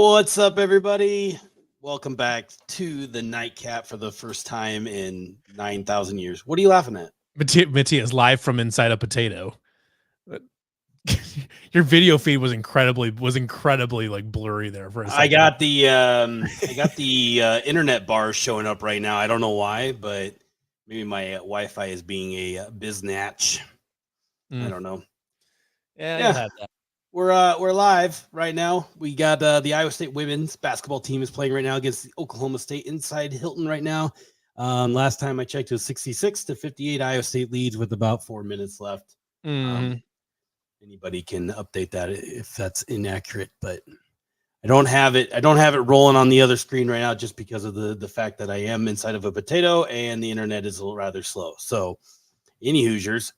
What's up, everybody? Welcome back to the nightcap for the first time in 9,000 years. What are you laughing at? Matthias, live from inside a potato. Your video feed was incredibly like blurry there for a second. I got the internet bars showing up right now. I don't know why, but maybe my Wi-Fi is being a biznatch. I don't know. Yeah. You'll have that. We're live right now. We got the Iowa State women's basketball team is playing right now against Oklahoma State inside Hilton right now. Last time I checked, it was 66-58. Iowa State leads with about 4 minutes left. Anybody can update that if that's inaccurate, but I don't have it rolling on the other screen right now just because of the fact that I am inside of a potato and the internet is rather slow. So, any Hoosiers.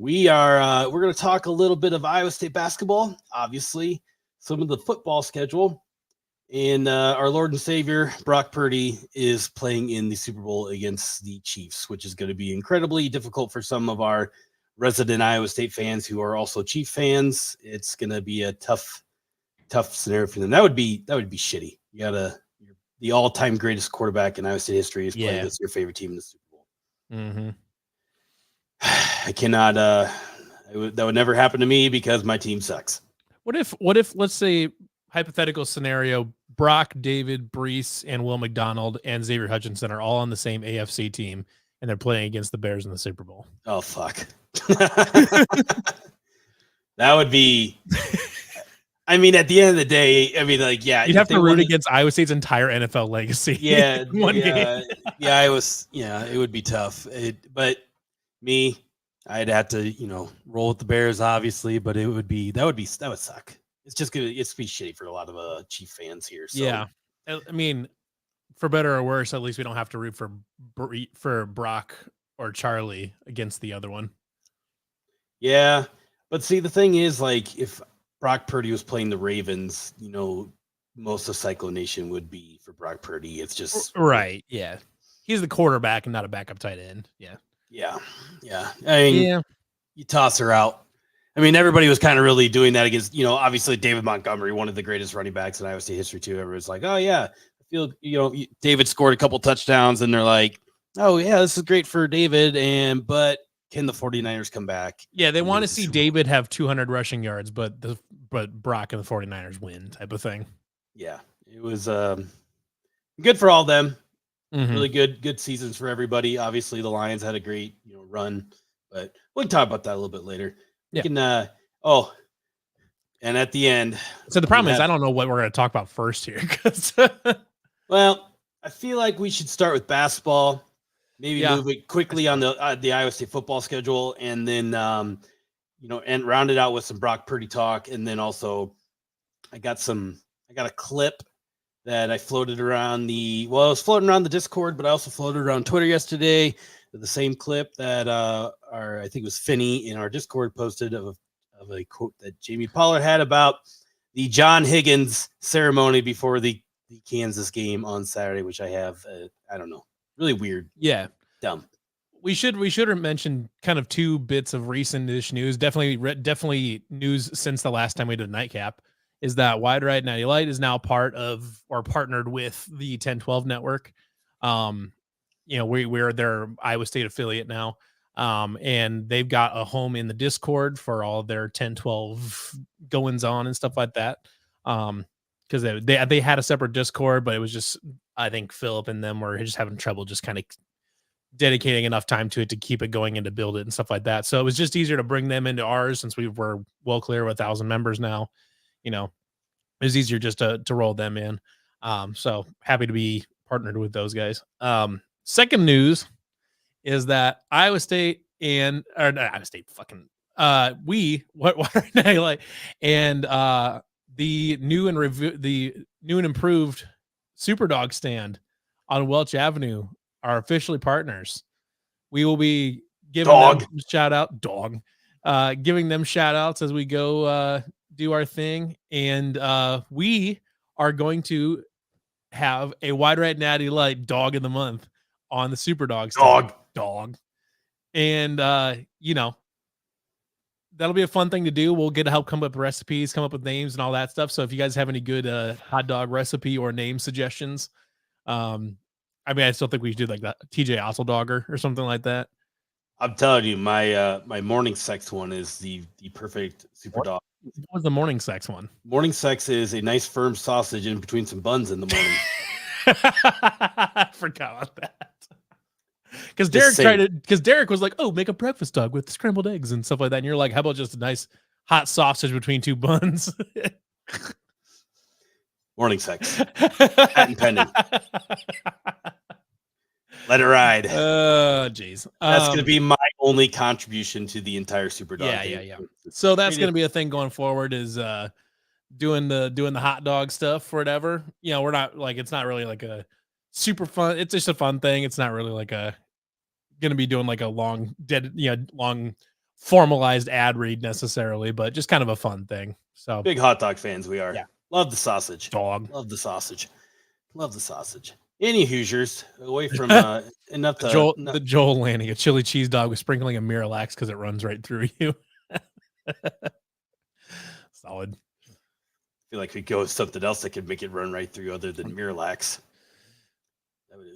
We're going to talk a little bit of Iowa State basketball, obviously, some of the football schedule, and our Lord and Savior, Brock Purdy, is playing in the Super Bowl against the Chiefs, which is going to be incredibly difficult for some of our resident Iowa State fans who are also Chief fans. It's going to be a tough scenario for them. That would be shitty. You got the all-time greatest quarterback in Iowa State history is playing against your favorite team in the Super Bowl. I cannot. That would never happen to me because my team sucks. What if let's say hypothetical scenario, Brock, David, Brees, and Will McDonald and Xavier Hutchinson are all on the same AFC team and they're playing against the Bears in the Super Bowl? Oh fuck! That would be. I mean, at the end of the day, you'd have to root against Iowa State's entire NFL legacy. Yeah, game. It would be tough. But me, I'd have to, roll with the Bears, obviously. But that would suck. It's just gonna be shitty for a lot of Chief fans here. So. Yeah, I mean, for better or worse, at least we don't have to root for Brock or Charlie against the other one. Yeah, but see, the thing is, like, if Brock Purdy was playing the Ravens, most of Cyclo Nation would be for Brock Purdy. It's just right. Yeah, he's the quarterback and not a backup tight end. Yeah. I mean, you toss her out. I mean, everybody was kind of really doing that against, obviously David Montgomery, one of the greatest running backs in Iowa State history too. Everyone's like, oh yeah, I feel, David scored a couple touchdowns, and they're like, oh yeah, this is great for David, but can the 49ers come back? Yeah, they want to see David have 200 rushing yards, but Brock and the 49ers win type of thing. Yeah, it was good for all of them. Mm-hmm. Really good seasons for everybody. Obviously, the Lions had a great run, but we can talk about that a little bit later. We can. And at the end, so the problem is I don't know what we're going to talk about first here. Well, I feel like we should start with basketball. Maybe move it quickly on the Iowa State football schedule, and then and round it out with some Brock Purdy talk, and then also I got a clip that I floated around I was floating around the Discord, but I also floated around Twitter yesterday. The same clip that I think it was Finney in our Discord posted of a quote that Jamie Pollard had about the John Higgins ceremony before the Kansas game on Saturday, which I have I don't know, really weird. Yeah, dumb. We should have mentioned kind of two bits of recent-ish news. Definitely news since the last time we did a nightcap. Is that Wide Right Natty Light is now part of or partnered with the 1012 network. We're their Iowa State affiliate now. And they've got a home in the Discord for all their 1012 goings on and stuff like that. Because they had a separate Discord, but it was just, I think Philip and them were just having trouble just kind of dedicating enough time to it to keep it going and to build it and stuff like that. So it was just easier to bring them into ours since we were well clear of 1,000 members now. It was easier just to roll them in. So happy to be partnered with those guys. Second news is that Iowa State and the new and improved Superdog stand on Welch Avenue are officially partners. We will be giving them shout outs as we go do our thing, and we are going to have a Wide Right Natty Light dog of the month on the Superdog stand. Dog. And that'll be a fun thing to do. We'll get to help come up with recipes, come up with names and all that stuff. So if you guys have any good hot dog recipe or name suggestions, I mean, I still think we should do like that TJ Osseldogger or something like that. I'm telling you, my morning sex one is the perfect super dog. What was the morning sex one? Morning sex is a nice firm sausage in between some buns in the morning. I forgot about that. Because Derek was like, "Oh, make a breakfast dog with scrambled eggs and stuff like that." And you're like, "How about just a nice hot sausage between two buns?" Morning sex, patent pending. Let it ride. Jeez. That's going to be my only contribution to the entire super dog. Yeah. So that's going to be a thing going forward. Is doing the hot dog stuff or whatever. You know, we're not like, it's not really like a super fun. It's just a fun thing. It's not really like a going to be doing like a long formalized ad read necessarily, but just kind of a fun thing. So big hot dog fans we are. Yeah. Love the sausage. Dog. Love the sausage. Love the sausage. Any Hoosiers away from enough to the Joel Lanning, a chili cheese dog with sprinkling of Miralax because it runs right through you. Solid. I feel like we go with something else that could make it run right through other than Miralax. That would,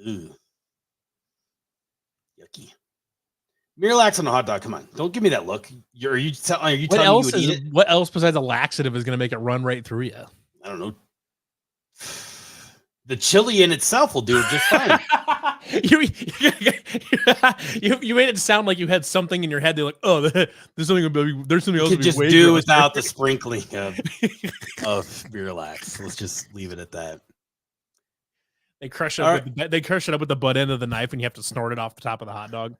yucky. Miralax on a hot dog. Come on, don't give me that look. Are you telling me you would eat it? What else besides a laxative is going to make it run right through you? I don't know. The chili in itself will do it just fine. you made it sound like you had something in your head. They're like, "Oh, there's something else." You could just do without the sprinkling of Miralax. Let's just leave it at that. They crush it up. They crush it up with the butt end of the knife, and you have to snort it off the top of the hot dog.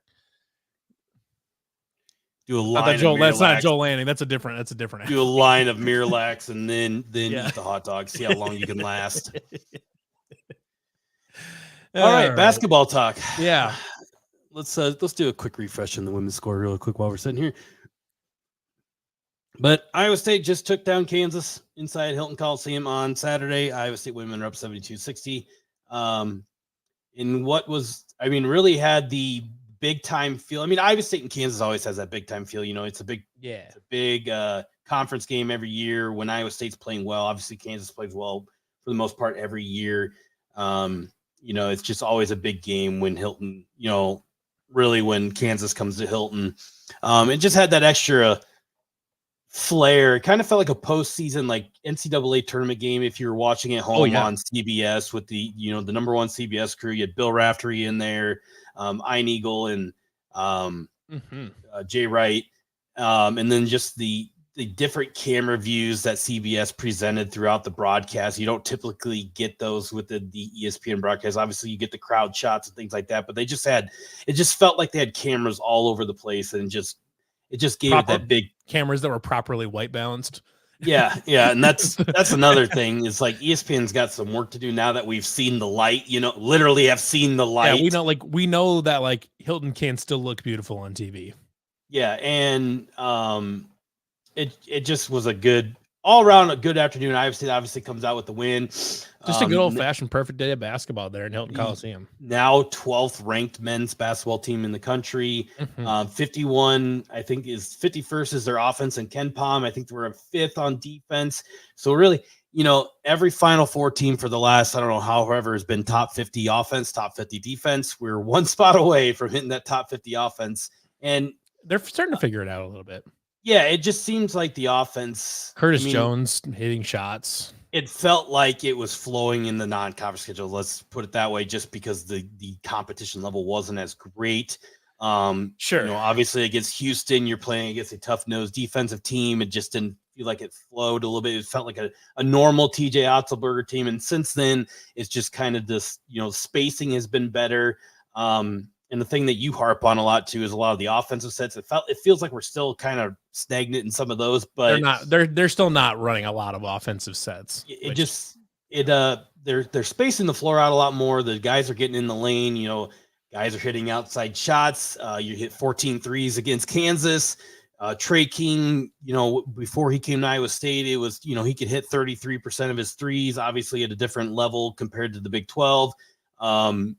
Do a line. That's not Joel Lanning. That's a different. Do a line of Miralax and then eat the hot dog. See how long you can last. All right, basketball talk. Yeah, let's do a quick refresh in the women's score real quick while we're sitting here. But Iowa State just took down Kansas inside Hilton Coliseum on Saturday. Iowa State women are up 72-60. In what was, really had the big time feel. Iowa State and Kansas always has that big time feel. You know, it's a big conference game every year when Iowa State's playing well. Obviously, Kansas plays well for the most part every year. It's just always a big game when Hilton, really when Kansas comes to Hilton. It just had that extra flair. It kind of felt like a postseason, like NCAA tournament game if you were watching at home on CBS with the number one CBS crew. You had Bill Raftery in there, Ian Eagle and Jay Wright. And then just the different camera views that CBS presented throughout the broadcast. You don't typically get those with the ESPN broadcast. Obviously, you get the crowd shots and things like that, but it just felt like they had cameras all over the place, and it just gave it that big cameras that were properly white balanced. Yeah, and that's another thing. Is like ESPN's got some work to do now that we've seen the light. Literally have seen the light. Yeah, we know that like Hilton can still look beautiful on TV. Yeah, and it just was a good all around a good afternoon. Iowa State obviously comes out with the win. Just a good old fashioned perfect day of basketball there in Hilton Coliseum. Now 12th ranked men's basketball team in the country. 51, I think, is 51st is their offense, and Ken Pom, I think they were 5th on defense. So really, every Final Four team for the last, I don't know, however, has been top 50 offense, top 50 defense. We're one spot away from hitting that top 50 offense, and they're starting to figure it out a little bit. Yeah, it just seems like the offense. Curtis Jones hitting shots. It felt like it was flowing in the non-conference schedule. Let's put it that way, just because the competition level wasn't as great. Sure. Obviously against Houston, you're playing against a tough-nosed defensive team. It just didn't feel like it flowed a little bit. It felt like a normal TJ Otzelberger team. And since then, it's just kind of this, spacing has been better. And the thing that you harp on a lot too is a lot of the offensive sets. It feels like we're still kind of stagnant in some of those, but they're still not running a lot of offensive sets. They're spacing the floor out a lot more. The guys are getting in the lane, guys are hitting outside shots. You hit 14 threes against Kansas. Trey King, before he came to Iowa State, it was, he could hit 33% of his threes, obviously at a different level compared to the Big 12.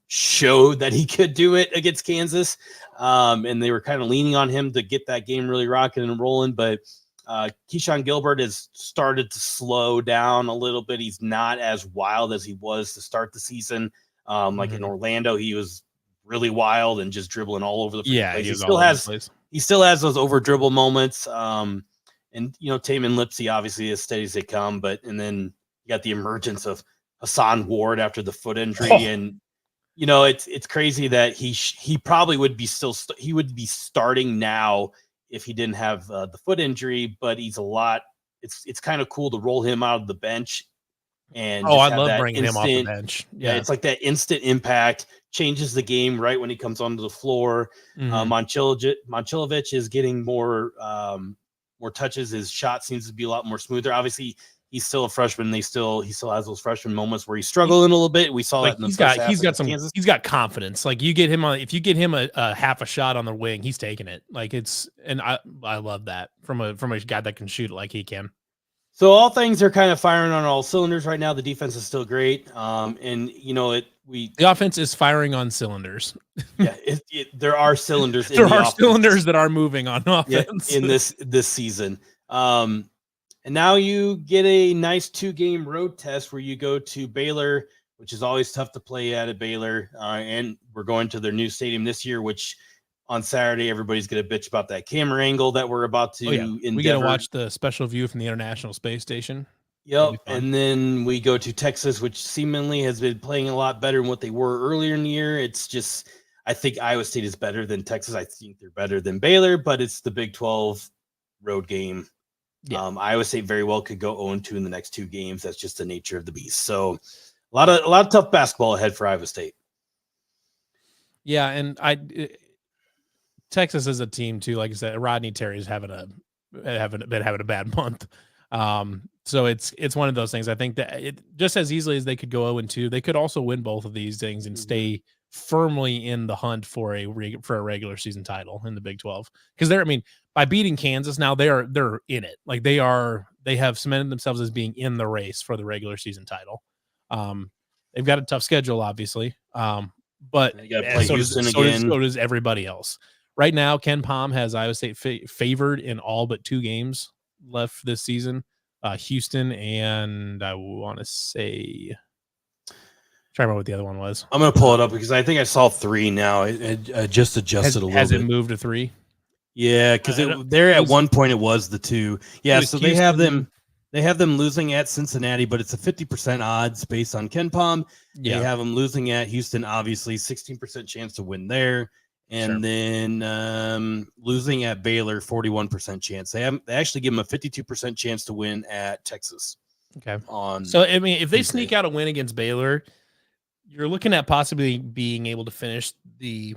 showed that he could do it against Kansas. And they were kind of leaning on him to get that game really rocking and rolling. But Keyshawn Gilbert has started to slow down a little bit. He's not as wild as he was to start the season. Like in Orlando, he was really wild and just dribbling all over the place. He still has those over dribble moments. And Taman Lipsey obviously as steady as they come, and then you got the emergence of Hassan Ward after the foot injury, and it's crazy that he probably would be he would be starting now if he didn't have the foot injury, but he's it's kind of cool to roll him out of the bench. And I love bringing him off the bench. Yeah, it's like that instant impact changes the game right when he comes onto the floor. Momcilovic is getting more touches. His shot seems to be a lot more smoother. Obviously, he's still a freshman. He still has those freshman moments where he's struggling a little bit. We saw that in the first half. He's got confidence. Like if you get him a half a shot on the wing, he's taking it. Like I love that from a guy that can shoot it like he can. So all things are kind of firing on all cylinders right now. The defense is still great. The offense is firing on cylinders. Yeah, there are cylinders. There are cylinders that are moving on offense in this season. And now you get a nice 2-game road test where you go to Baylor, which is always tough to play at Baylor. And we're going to their new stadium this year, which on Saturday, everybody's going to bitch about that camera angle that we're about to endeavor. We got to watch the special view from the International Space Station. Yep. And then we go to Texas, which seemingly has been playing a lot better than what they were earlier in the year. It's just, I think Iowa State is better than Texas. I think they're better than Baylor, but it's the Big 12 road game. Yeah. Iowa State very well could go 0-2 in the next 2 games. That's just the nature of the beast. So a lot of tough basketball ahead for Iowa State. Yeah. And Texas is a team too. Like I said, Rodney Terry's having a bad month. So it's one of those things. I think that just as easily as they could go 0-2, they could also win both of these things and stay firmly in the hunt for a regular season title in the Big 12. Because by beating Kansas now they're in it. Like they have cemented themselves as being in the race for the regular season title. They've got a tough schedule, obviously. But you got to play Houston again. So does everybody else. Right now, Ken Pom has Iowa State favored in all but 2 games left this season. Houston and I want to say, try to remember what the other one was. I'm going to pull it up because I think I saw 3 now. It just adjusted a little bit. Has it moved to 3? Yeah, because at one point it was the 2. Yeah, so Houston, they have them losing at Cincinnati, but it's a 50% odds based on Ken Pom. Yeah. They have them losing at Houston, obviously 16% chance to win there. And then losing at Baylor, 41% chance. They actually give them a 52% chance to win at Texas. Okay. If they sneak out a win against Baylor, you're looking at possibly being able to finish the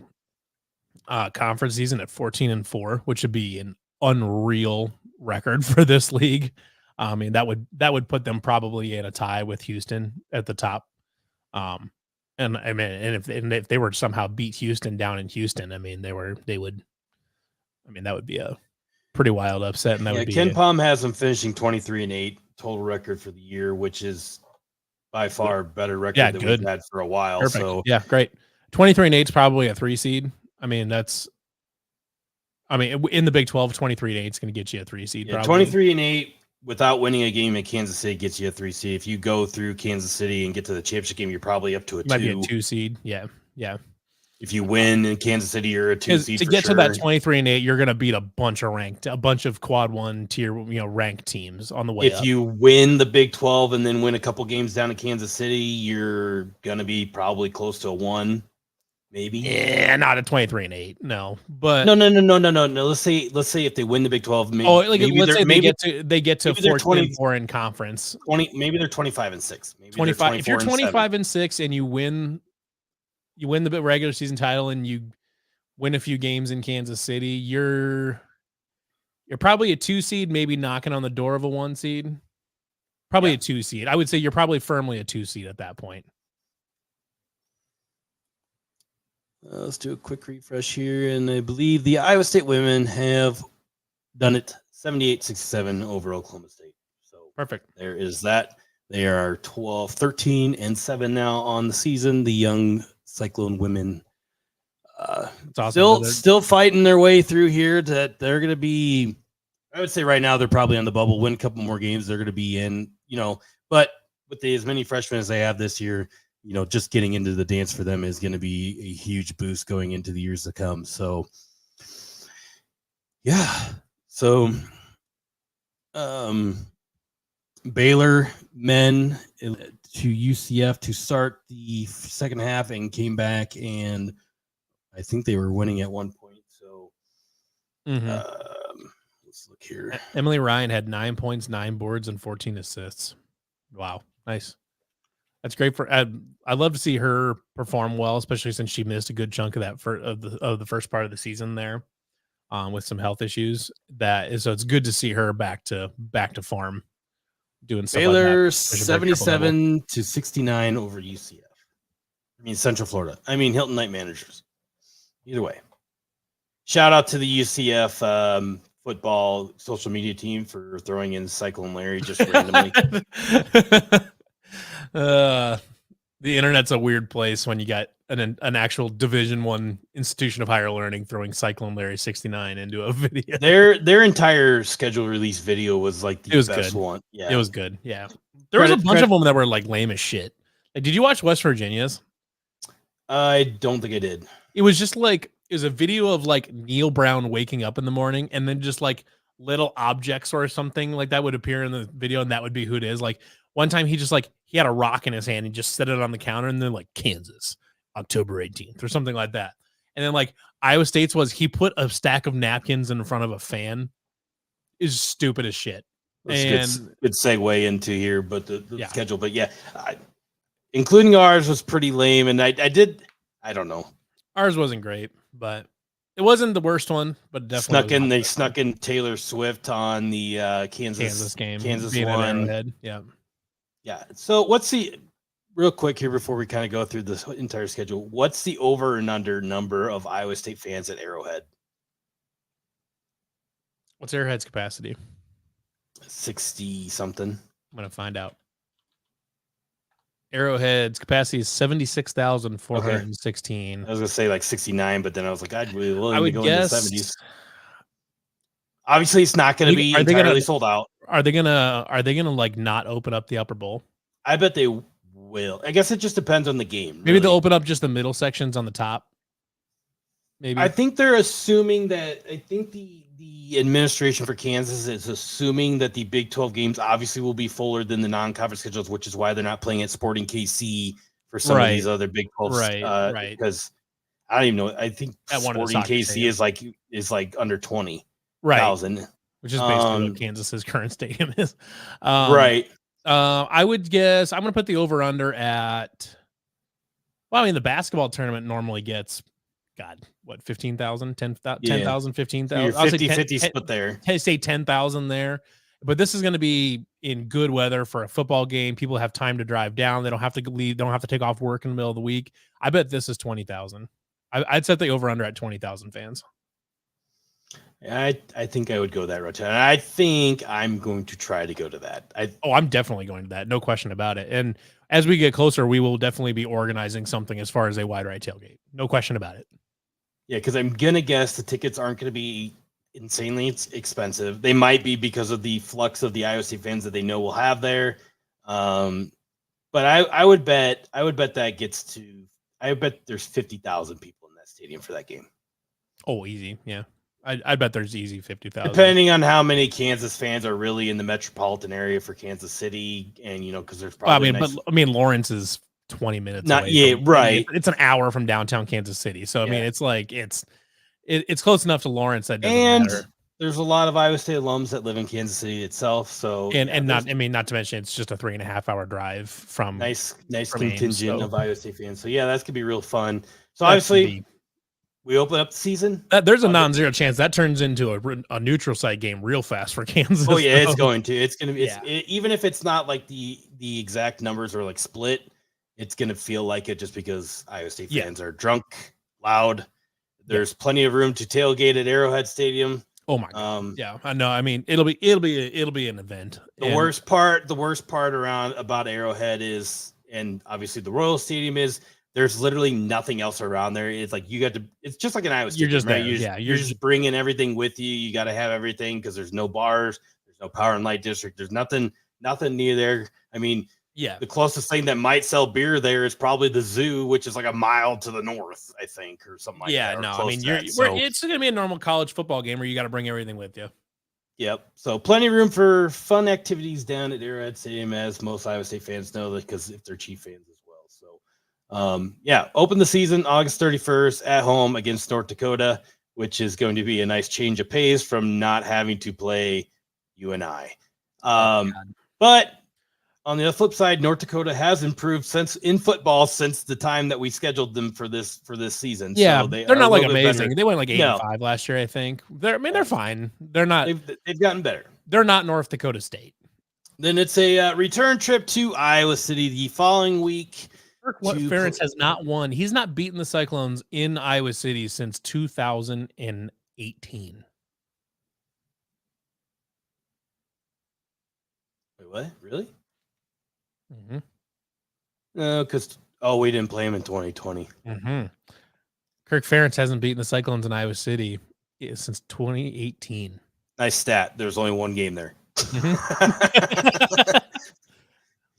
conference season at 14-4, which would be an unreal record for this league. That would put them probably in a tie with Houston at the top. And if they were to somehow beat Houston down in Houston, that would be a pretty wild upset. And Ken Pom has them finishing 23-8 total record for the year, which is by far a better record than we've had for a while. Perfect. So yeah, great. 23-8 is probably a 3 seed. In the Big 12, 23-8 is going to get you a 3 seed. Yeah, 23-8 without winning a game in Kansas City gets you a 3 seed. If you go through Kansas City and get to the championship game, you're probably up to a 2. Might be a 2 seed. Yeah. If you win in Kansas City, you're a 2 seed. To get to that 23-8, you're going to beat a bunch of quad 1 tier, ranked teams on the way. If you win the Big 12 and then win a couple games down in Kansas City, you're going to be probably close to a 1. Maybe. Yeah, not a 23-8. No, but no. Let's say if they win the Big 12, maybe, they get to 14-4 in conference. 20, maybe they're 25-6. Maybe 25. If you're 25-6 and you win the regular season title and you win a few games in Kansas City, you're probably a 2 seed, maybe knocking on the door of a 1 seed. Probably a 2 seed. I would say you're probably firmly a 2 seed at that point. Let's do a quick refresh here. And I believe the Iowa State women have done it 78-67 over Oklahoma State. So perfect. There is that. They are 12, 13, and 7 now on the season. The young Cyclone women awesome. still fighting their way through here. That they're going to be, I would say right now they're probably on the bubble. Win a couple more games, they're going to be in. But with as many freshmen as they have this year, just getting into the dance for them is going to be a huge boost going into the years to come. So, yeah. So, Baylor men to UCF to start the second half and came back, and I think they were winning at one point. So, let's look here. Emily Ryan had 9 points, 9 boards, and 14 assists. Wow, nice. That's great for. I'd love to see her perform well, especially since she missed a good chunk of that of the first part of the season there, with some health issues. So it's good to see her back to form, doing stuff Baylor like that. 77 to 69 over UCF. I mean Central Florida. I mean Hilton Knight managers. Either way, shout out to the UCF football social media team for throwing in Cyclone Larry just randomly. The internet's a weird place when you got an actual Division I institution of higher learning throwing Cyclone Larry 69 into a video. Their entire schedule release video was like the best good. one. Yeah, it was good. Yeah, there was a bunch of them that were like lame as shit. Like, did you watch West Virginia's? I don't think I did. It was just like it was a video of like Neil Brown waking up in the morning, and then just like little objects or something like that would appear in the video, and that would be who it is. Like one time he had a rock in his hand and just set it on the counter, and then like Kansas, October 18th or something like that. And then like Iowa State's was he put a stack of napkins in front of a fan. Is stupid as shit. That's good segue into here, but the schedule. But yeah, including ours was pretty lame, and I don't know. Ours wasn't great, but it wasn't the worst one. But definitely they snuck in Taylor Swift on the Kansas game, Kansas one. Yeah. So what's the real quick here before we kind of go through this entire schedule? What's the over and under number of Iowa State fans at Arrowhead? What's Arrowhead's capacity? 60 something. I'm gonna find out. Arrowhead's capacity is 76,416. I was gonna say like 69, but then I was like, I'd really willing to go guess, into the 70s. Obviously, it's not going to be entirely sold out. Are they gonna like not open up the upper bowl? I bet they will. I guess it just depends on the game. Maybe they'll open up just the middle sections on the top. Maybe. I think they're assuming that. I think the administration for Kansas is assuming that the Big 12 games obviously will be fuller than the non-conference schedules, which is why they're not playing at Sporting KC for some of these other Big 12. Right. Because I don't even know. I think at Sporting KC is like under 20,000, which is basically what Kansas's current stadium is. Right. I would guess I'm going to put the over under at. Well, I mean, the basketball tournament normally gets. God, what, 15,000, 10,000, 15,000? So 50-50 split there. Say 10,000 there. But this is going to be in good weather for a football game. People have time to drive down. They don't have to leave. Don't have to take off work in the middle of the week. I bet this is 20,000. I'd set the over under at 20,000 fans. I think I would go that route. I think I'm going to try to go to that. I'm definitely going to that. No question about it. And as we get closer, we will definitely be organizing something as far as a wide right tailgate. No question about it. Yeah, because I'm going to guess the tickets aren't going to be insanely expensive. They might be because of the flux of the Iowa State fans that they know will have there. But I would bet that gets to – I bet there's 50,000 people in that stadium for that game. Oh, easy. Yeah. I bet there's easy 50,000. Depending on how many Kansas fans are really in the metropolitan area for Kansas City, and because there's probably. Lawrence is 20 minutes. Right. It's an hour from downtown Kansas City, so I mean, it's like it's close enough to Lawrence that doesn't matter. There's a lot of Iowa State alums that live in Kansas City itself, so not to mention it's just a 3.5 hour drive from nice contingent of Iowa State fans. So that's gonna be real fun. So obviously. We open up the season. There's a non-zero chance that turns into a neutral site game real fast for Kansas. Oh yeah, it's going to. It's going to be. Even if it's not like the exact numbers are like split, it's going to feel like it just because Iowa State fans are drunk, loud. There's plenty of room to tailgate at Arrowhead Stadium. Oh my god! Yeah, I know. I mean, it'll be an event. The worst part around about Arrowhead is, and obviously the Royal Stadium is, there's literally nothing else around there. It's like it's just like an Iowa Stadium, just right? there. You're just bringing everything with you. You got to have everything because there's no bars, there's no power and light district, there's nothing near there. I mean, yeah, the closest thing that might sell beer there is probably the zoo, which is like a mile to the north, I think, or something like that. Yeah, no, I mean, it's going to be a normal college football game where you got to bring everything with you. Yep. So plenty of room for fun activities down at Arrowhead Stadium, as most Iowa State fans know, because if they're Chief fans as well. So, open the season August 31st at home against North Dakota, which is going to be a nice change of pace from not having to play UNI. But on the flip side, North Dakota has improved in football since the time that we scheduled them for this season. Yeah, so they're not like amazing. They went like 8-5 last year, I think. They're fine. They're not. They've gotten better. They're not North Dakota State. Then it's a return trip to Iowa City the following week. Ferentz has not won. He's not beaten the Cyclones in Iowa City since 2018. Wait, what? Really? Mm-hmm. No, because we didn't play him in 2020. Mm-hmm. Kirk Ferentz hasn't beaten the Cyclones in Iowa City since 2018. Nice stat. There's only one game there. Mm-hmm.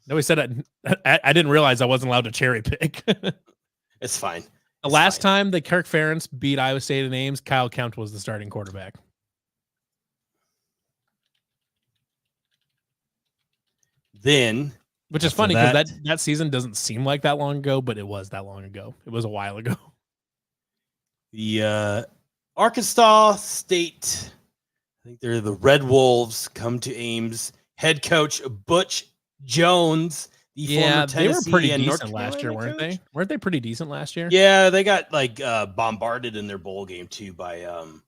No, he said I didn't realize I wasn't allowed to cherry pick. It's fine. The last time that Kirk Ferentz beat Iowa State in Ames, Kyle Kempt was the starting quarterback. Then, which is funny because that season doesn't seem like that long ago, but it was that long ago. It was a while ago. The Arkansas State, I think they're the Red Wolves, come to Ames. Head coach Butch Jones, former Tennessee, they were pretty and decent last year, weren't they? Weren't they pretty decent last year? Yeah, they got bombarded in their bowl game too by who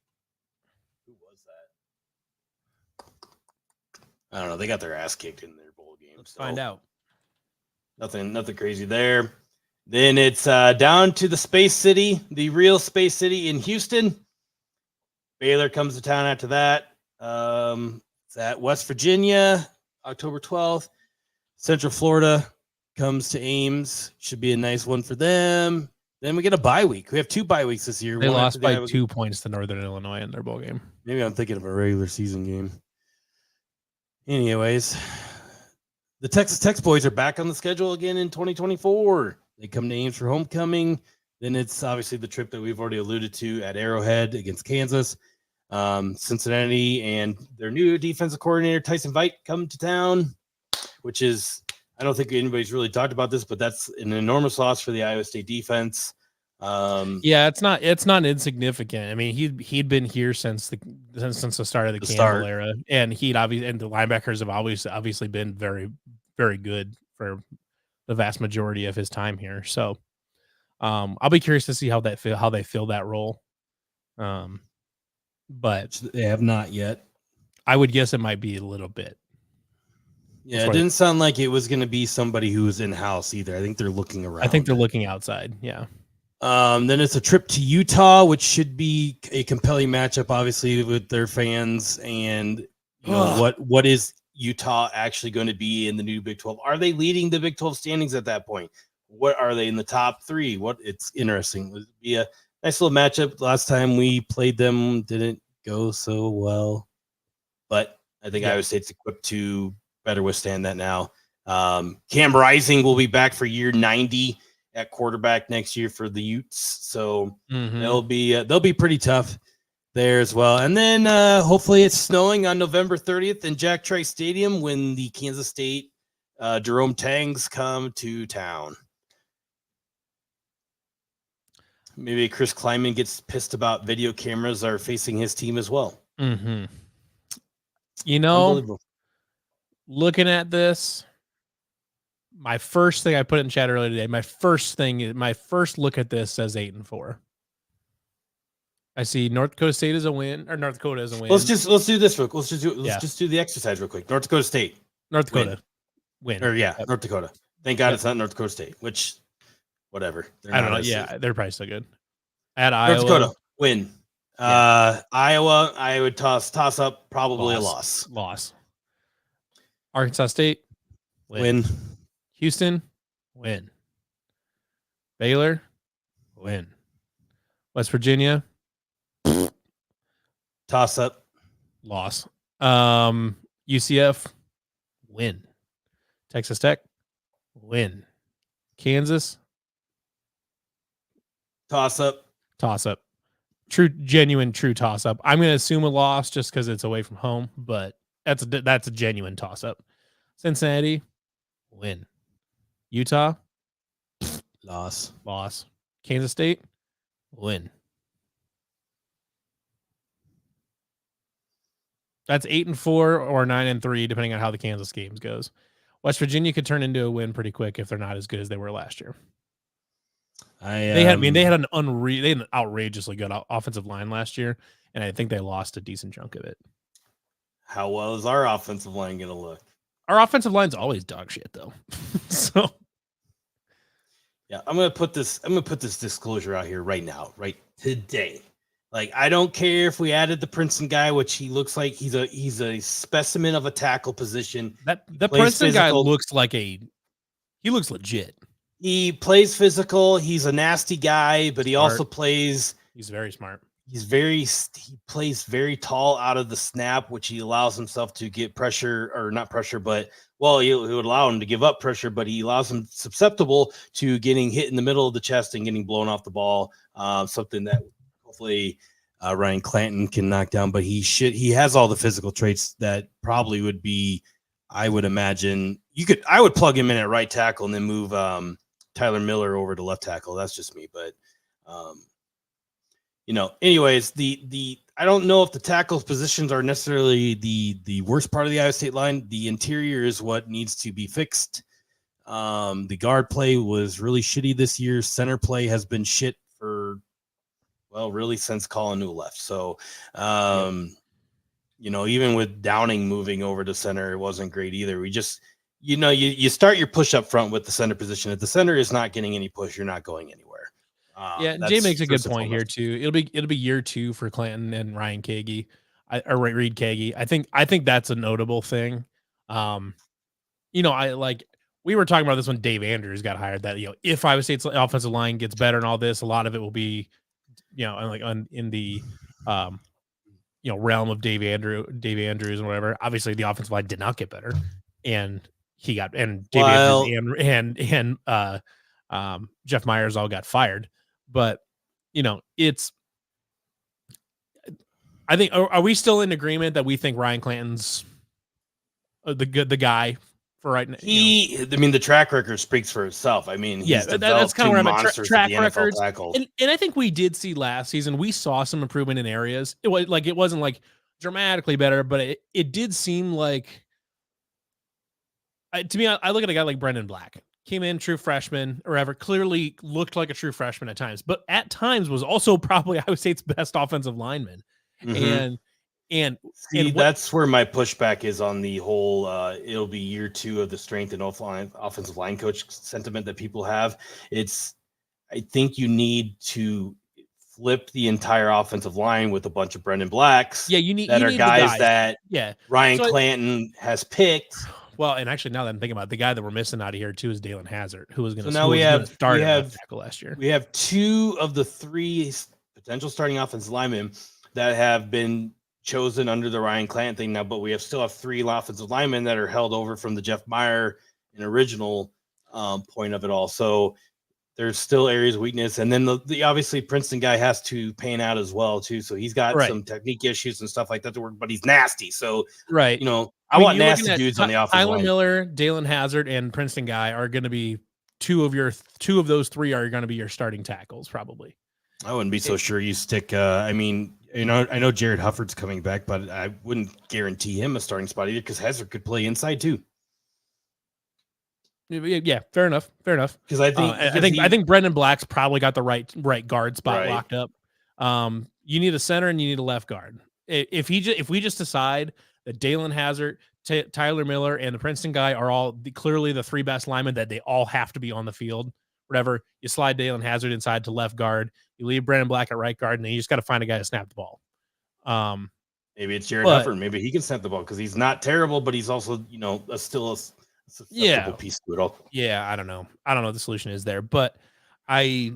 was that? I don't know. They got their ass kicked in their bowl game. Let's find out. Nothing crazy there. Then it's down to the Space City, the real Space City in Houston. Baylor comes to town after that. It's at West Virginia, October 12th. Central Florida comes to Ames. Should be a nice one for them. Then we get a bye week. We have 2 bye weeks this year. They lost by 2 points to Northern Illinois in their bowl game. Maybe I'm thinking of a regular season game. Anyways, the Texas Tech boys are back on the schedule again in 2024. They come to Ames for homecoming. Then it's obviously the trip that we've already alluded to at Arrowhead against Kansas. Cincinnati and their new defensive coordinator, Tyson Veit, come to town, which is, I don't think anybody's really talked about this, but that's an enormous loss for the Iowa State defense. It's not insignificant. I mean, he'd been here since the start of the Campbell era, and the linebackers have obviously been very, very good for the vast majority of his time here. So, I'll be curious to see how they fill that role. But they have not yet. I would guess it might be a little bit. Yeah, it didn't sound like it was going to be somebody who was in house either. I think they're looking around. I think they're looking outside. Yeah. Then it's a trip to Utah, which should be a compelling matchup, obviously, with their fans. And what is Utah actually going to be in the new Big 12? Are they leading the Big 12 standings at that point? What are they in the top 3? It's interesting. It would be a nice little matchup. Last time we played them, didn't go so well, but I think Iowa State's equipped to better withstand that now. Cam Rising will be back for year 90 at quarterback next year for the Utes, so they'll be pretty tough there as well. And then hopefully it's snowing on November 30th in Jack Trice Stadium when the Kansas State Jerome Tangs come to town. Maybe Chris Klieman gets pissed about video cameras are facing his team as well. Mm-hmm. Looking at this, my first thing I put in chat earlier today, my first look at this says 8-4. I see North Dakota State as a win, or North Dakota as a win. Let's do this real quick. Let's just do the exercise real quick. North Dakota State. North Dakota. Win. North Dakota. Thank God it's not North Dakota State, which, whatever. I don't know. Yeah, they're probably still good. At Iowa. North Dakota. Win. Iowa, I would toss up, probably a loss. Arkansas State, Win. Houston, win. Baylor, win. West Virginia, Toss up. loss. UCF, win. Texas Tech, win. Kansas, toss up. Genuine toss up. I'm going to assume a loss just because it's away from home, but that's a genuine toss up. Cincinnati, win. Utah, loss. Kansas State, win. That's 8-4 or 9-3, depending on how the Kansas games goes. West Virginia could turn into a win pretty quick if they're not as good as they were last year. They had an outrageously good offensive line last year, and I think they lost a decent chunk of it. How well is our offensive line going to look? Our offensive line's always dog shit, though. So, yeah, I'm gonna put this disclosure out here right now, right today. Like, I don't care if we added the Princeton guy, which he looks like he's a specimen of a tackle position. The Princeton guy looks legit. He plays physical. He's a nasty guy, but he also plays. He's very smart. He plays very tall out of the snap, which he allows himself to get pressure, or not pressure, but he would allow him to give up pressure, but he allows him susceptible to getting hit in the middle of the chest and getting blown off the ball. Something that hopefully Ryan Clanton can knock down, but he has all the physical traits that probably would be, I would imagine I would plug him in at right tackle and then move Tyler Miller over to left tackle. That's just me, but anyways, I don't know if the tackles positions are necessarily the worst part of the Iowa State line. The interior is what needs to be fixed. The guard play was really shitty this year. Center play has been shit for, really since Colin Newell left. So, even with Downing moving over to center, it wasn't great either. We just, you start your push up front with the center position. If the center is not getting any push, you're not going anywhere. Jay makes a good point here too. It'll be year 2 for Clanton and Ryan Kagi, or Reed Kagi. I think that's a notable thing. We were talking about this when Dave Andrews got hired, that if Iowa State's offensive line gets better and all this, a lot of it will be in the realm of Dave Andrews and whatever. Obviously, the offensive line did not get better, and Dave Andrews and Jeff Myers all got fired. But it's. I think are we still in agreement that we think Ryan Clanton's the guy for right now? The track record speaks for itself. I mean, that's kind of where I'm at. Track records, tackles. And I think we did see last season. We saw some improvement in areas. It wasn't like dramatically better, but it did seem like. To me, I look at a guy like Brendan Black. Came in true freshman or ever, clearly looked like a true freshman at times, but at times was also probably Iowa State's best offensive lineman. Mm-hmm. And that's where my pushback is on the whole it'll be year 2 of the strength and offensive line coach sentiment that people have. I think you need to flip the entire offensive line with a bunch of Brendan Blacks. Yeah, you need guys that Ryan Clanton has picked. Well, and actually, now that I'm thinking about it, the guy that we're missing out of here too is Dalen Hazard, who was going to start at tackle last year. We have 2 of the 3 potential starting offensive linemen that have been chosen under the Ryan Clanton thing now, but we still have 3 offensive linemen that are held over from the Jeff Meyer and original point of it all. So there's still areas of weakness, and then the obviously Princeton guy has to pan out as well too. So he's got some technique issues and stuff like that to work, but he's nasty. So I want nasty dudes on the offensive line. Tyler Miller, Dalen Hazard, and Princeton guy are going to be two of those 3 are going to be your starting tackles probably. I wouldn't be so sure you stick. I know Jared Hufford's coming back, but I wouldn't guarantee him a starting spot either because Hazard could play inside too. Yeah, fair enough. Because I think Brendan Black's probably got the right guard spot locked up. You need a center and you need a left guard. If we just decide that Dalen Hazard, Tyler Miller, and the Princeton guy are all clearly the 3 best linemen, that they all have to be on the field whatever. You slide Dalen Hazard inside to left guard. You leave Brandon Black at right guard, and then you just got to find a guy to snap the ball. Maybe it's Jared Hufford. Maybe he can snap the ball because he's not terrible, but he's also, still a susceptible piece to it all. Yeah, I don't know. I don't know what the solution is there, but I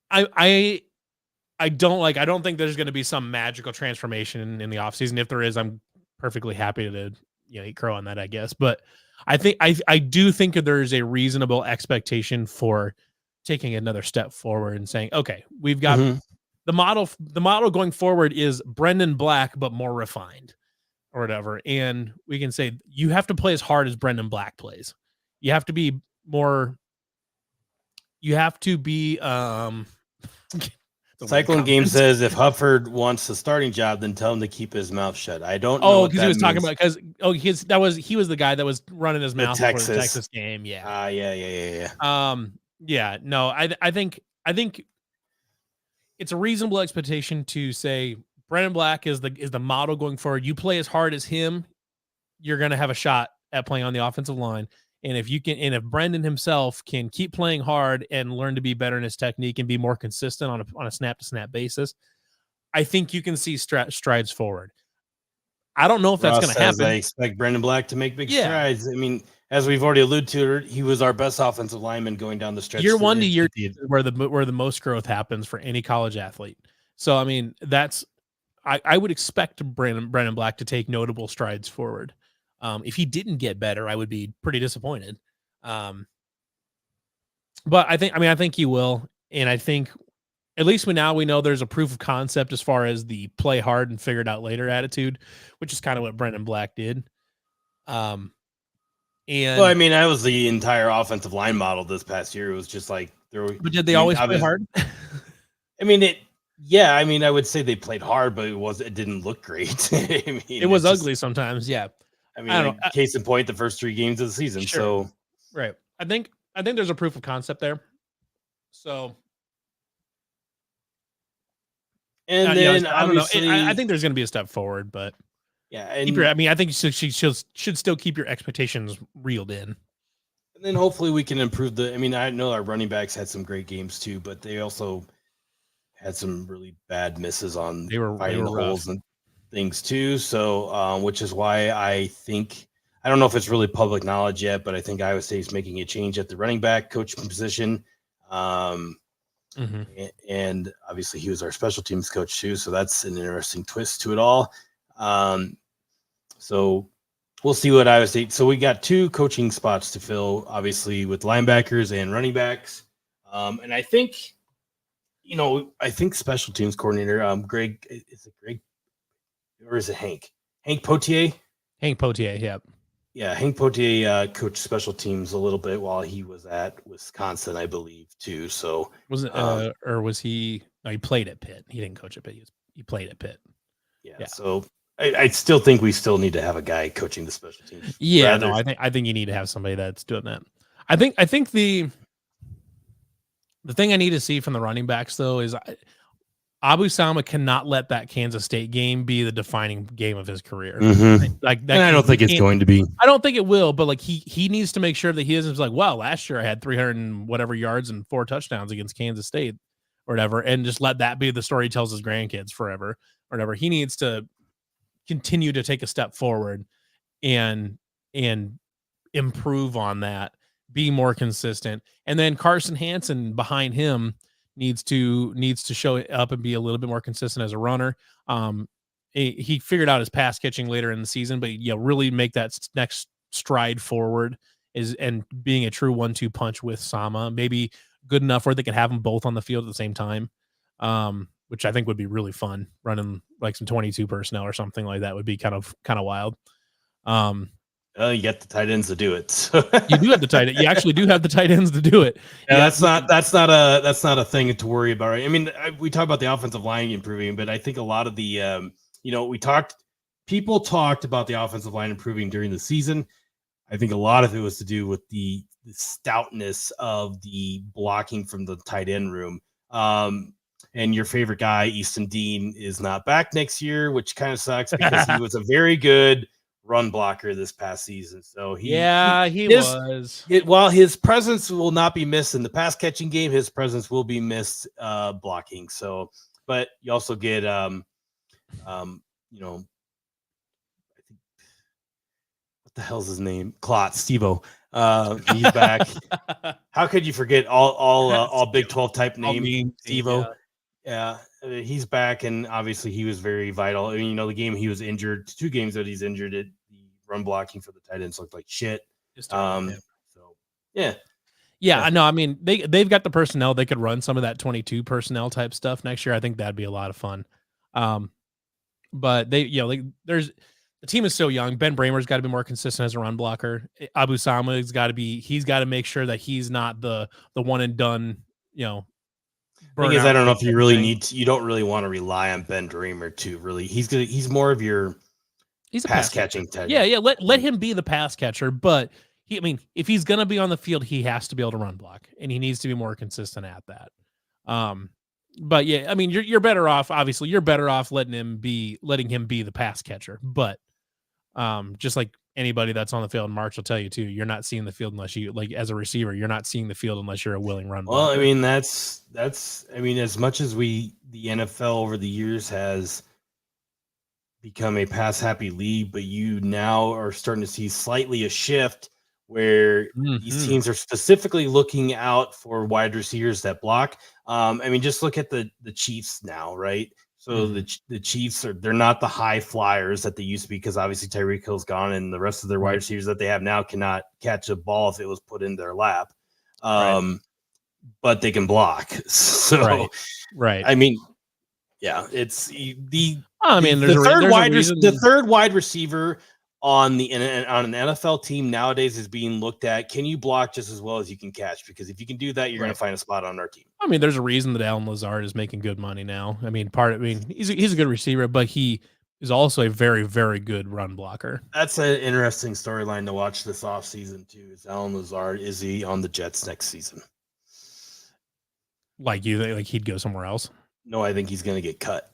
don't think there's going to be some magical transformation in the offseason. If there is, I'm perfectly happy to eat crow on that, I guess. But I think I do think there's a reasonable expectation for taking another step forward and saying, okay, we've got the model going forward is Brendan Black, but more refined or whatever. And we can say you have to play as hard as Brendan Black plays. You have to be more. You have to be. Cyclone Game says if Hufford wants the starting job, then tell him to keep his mouth shut. I don't know. Oh, because he was talking about he was the guy that was running his mouth for the Texas game. Yeah. Yeah. No, I think it's a reasonable expectation to say Brendan Black is the model going forward. You play as hard as him, you're going to have a shot at playing on the offensive line. And if Brendan himself can keep playing hard and learn to be better in his technique and be more consistent on a snap to snap basis, I think you can see strides forward. I don't know if that's going to happen. I expect Brendan Black to make big strides. I mean, as we've already alluded to, he was our best offensive lineman going down the stretch. Year 1 to year 2 where the most growth happens for any college athlete. So I mean, I would expect Brendan Black to take notable strides forward. If he didn't get better, I would be pretty disappointed. But I think he will. And I think at least we know there's a proof of concept as far as the play hard and figure it out later attitude, which is kind of what Brendan Black did. That was the entire offensive line model this past year. It was just like but did they always play hard? I would say they played hard, but it didn't look great. It was ugly sometimes. Yeah. I don't know. Case in point, the first 3 games of the season. Sure. So, right. I think there's a proof of concept there. So, and then I don't know. I think there's going to be a step forward, but yeah. I think she should still keep your expectations reeled in. And then hopefully we can improve I know our running backs had some great games too, but they also had some really bad misses on finding the holes and things too. So, which is why I don't know if it's really public knowledge yet, but I think Iowa State's making a change at the running back coaching position. And obviously he was our special teams coach too. So that's an interesting twist to it all. So we'll see what Iowa State. So we got 2 coaching spots to fill, obviously with linebackers and running backs. And I think special teams coordinator, Greg, is it Greg? Or is it Hank? Hank Potier? Hank Potier, yeah. Yeah, Hank Potier coached special teams a little bit while he was at Wisconsin, I believe, too. So was it or was he? No, he played at Pitt. He didn't coach at Pitt. He played at Pitt. Yeah. So I still think we still need to have a guy coaching the special teams. Yeah, no, I think you need to have somebody that's doing that. I think the thing I need to see from the running backs though is Abu Sama cannot let that Kansas State game be the defining game of his career. Like that, and I don't think it's going to be. I don't think it will, but like he needs to make sure that he isn't like, well, last year I had 300 and whatever yards and 4 touchdowns against Kansas State or whatever, and just let that be the story he tells his grandkids forever or whatever. He needs to continue to take a step forward and improve on that, be more consistent. And then Carson Hansen behind him needs to show up and be a little bit more consistent as a runner. He figured out his pass catching later in the season, but really make that next stride forward and being a true 1-2 punch with Sama, maybe good enough where they could have them both on the field at the same time. Which I think would be really fun, running like some 22 personnel or something like that would be kind of wild. You get the tight ends to do it. You do have the tight end. You actually do have the tight ends to do it. Yeah, that's not a thing to worry about. Right? I mean, we talk about the offensive line improving, but I think a lot of the people talked about the offensive line improving during the season. I think a lot of it was to do with the stoutness of the blocking from the tight end room. And your favorite guy, Easton Dean, is not back next year, which kind of sucks because he was a very good run blocker this past season. So he was. While his presence will not be missed in the pass catching game, his presence will be missed blocking. So, but you also get what the hell's his name? Klotz, Steve-O. He's back. How could you forget all Big 12 type name Steve-O? Yeah, he's back, and obviously he was very vital. I mean, the game he was injured, 2 games that he's injured, the run blocking for the tight ends looked like shit. So yeah. No, I mean they've got the personnel. They could run some of that 22 personnel type stuff next year. I think that'd be a lot of fun. But there's the team is so young. Ben Bramer's got to be more consistent as a run blocker. Abu Sama's got to be. He's got to make sure that he's not the one and done. Thing is, I don't know if you really need to. You don't really want to rely on Ben Bramer to really. He's more of your. He's a pass catching type. Yeah. Let him be the pass catcher, but if he's gonna be on the field, he has to be able to run block, and he needs to be more consistent at that. But yeah, I mean, you're better off. Obviously, you're better off letting him be the pass catcher. But just like anybody that's on the field, March will tell you too, you're not seeing the field unless you as a receiver, you're not seeing the field unless you're a willing run blocker. Well, I mean, that's as much as the NFL over the years has become a pass happy league, but you now are starting to see slightly a shift where these teams are specifically looking out for wide receivers that block. I mean, just look at the Chiefs now, right? So the Chiefs they're not the high flyers that they used to be, because obviously Tyreek Hill's gone, and the rest of their wide receivers that they have now cannot catch a ball if it was put in their lap. But they can block. So right. I mean, yeah, it's the third wide receiver on an NFL team nowadays is being looked at. Can you block just as well as you can catch? Because if you can do that, you're going to find a spot on our team. I mean, there's a reason that Allen Lazard is making good money now. I mean, he's a good receiver, but he is also a very, very good run blocker. That's an interesting storyline to watch this offseason too. Is Allen Lazard, is he on the Jets next season? Like he'd go somewhere else? No, I think he's going to get cut,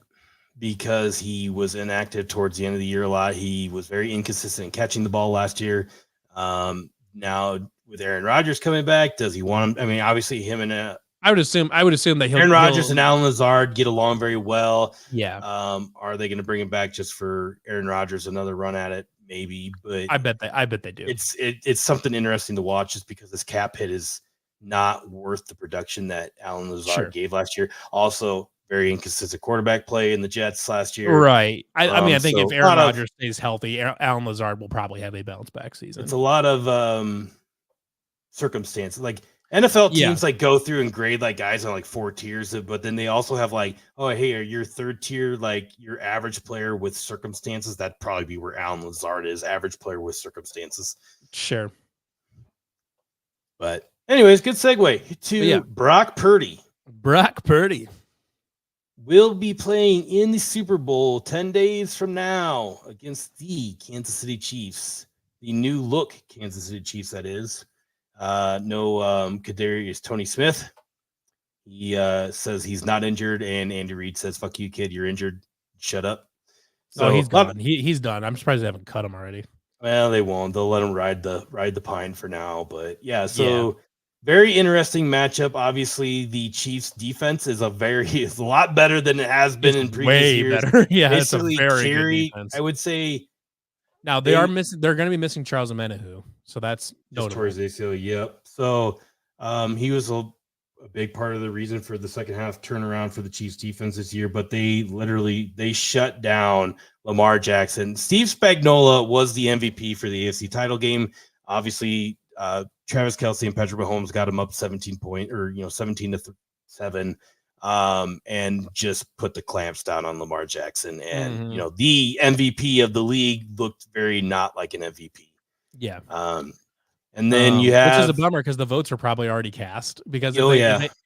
because he was inactive towards the end of the year a lot. He was very inconsistent in catching the ball last year. Now with Aaron Rodgers coming back, does he want him? I mean, obviously him and I would assume that Aaron Rodgers and Allen Lazard get along very well. Yeah. Are they going to bring him back just for Aaron Rodgers another run at it? Maybe, but I bet they do. It's something interesting to watch, just because this cap hit is not worth the production that Allen Lazard gave last year. Also, very inconsistent quarterback play in the Jets last year. Right. I mean, I think if Aaron Rodgers stays healthy, Allen Lazard will probably have a bounce back season. It's a lot of circumstances. Like NFL teams go through and grade guys on 4 tiers, but then they also have your third tier, your average player with circumstances. That'd probably be where Allen Lazard is, average player with circumstances. Sure. But anyways, good segue to Brock Purdy. Brock Purdy will be playing in the Super Bowl 10 days from now against the Kansas City Chiefs, the new look Kansas City Chiefs, that is. No Kadarius Tony Smith. He says he's not injured, and Andy Reid says, "Fuck you, kid, you're injured. Shut up." So he's gone. He's done. I'm surprised they haven't cut him already. Well, they won't. They'll let him ride the pine for now. But very interesting matchup. Obviously, the Chiefs' defense is a lot better than it has been in previous years. Better. Yeah, it's a very good defense. I would say. Now they're going to be missing Charles Omenihu, so that's notable. Yep. So he was a big part of the reason for the second half turnaround for the Chiefs defense this year, but they shut down Lamar Jackson. Steve Spagnuolo was the MVP for the AFC title game. Obviously, Travis Kelce and Patrick Mahomes got him up 17-7, and just put the clamps down on Lamar Jackson. And the MVP of the league looked very not like an MVP. Yeah. And then you have, which is a bummer, because the votes are probably already cast. Because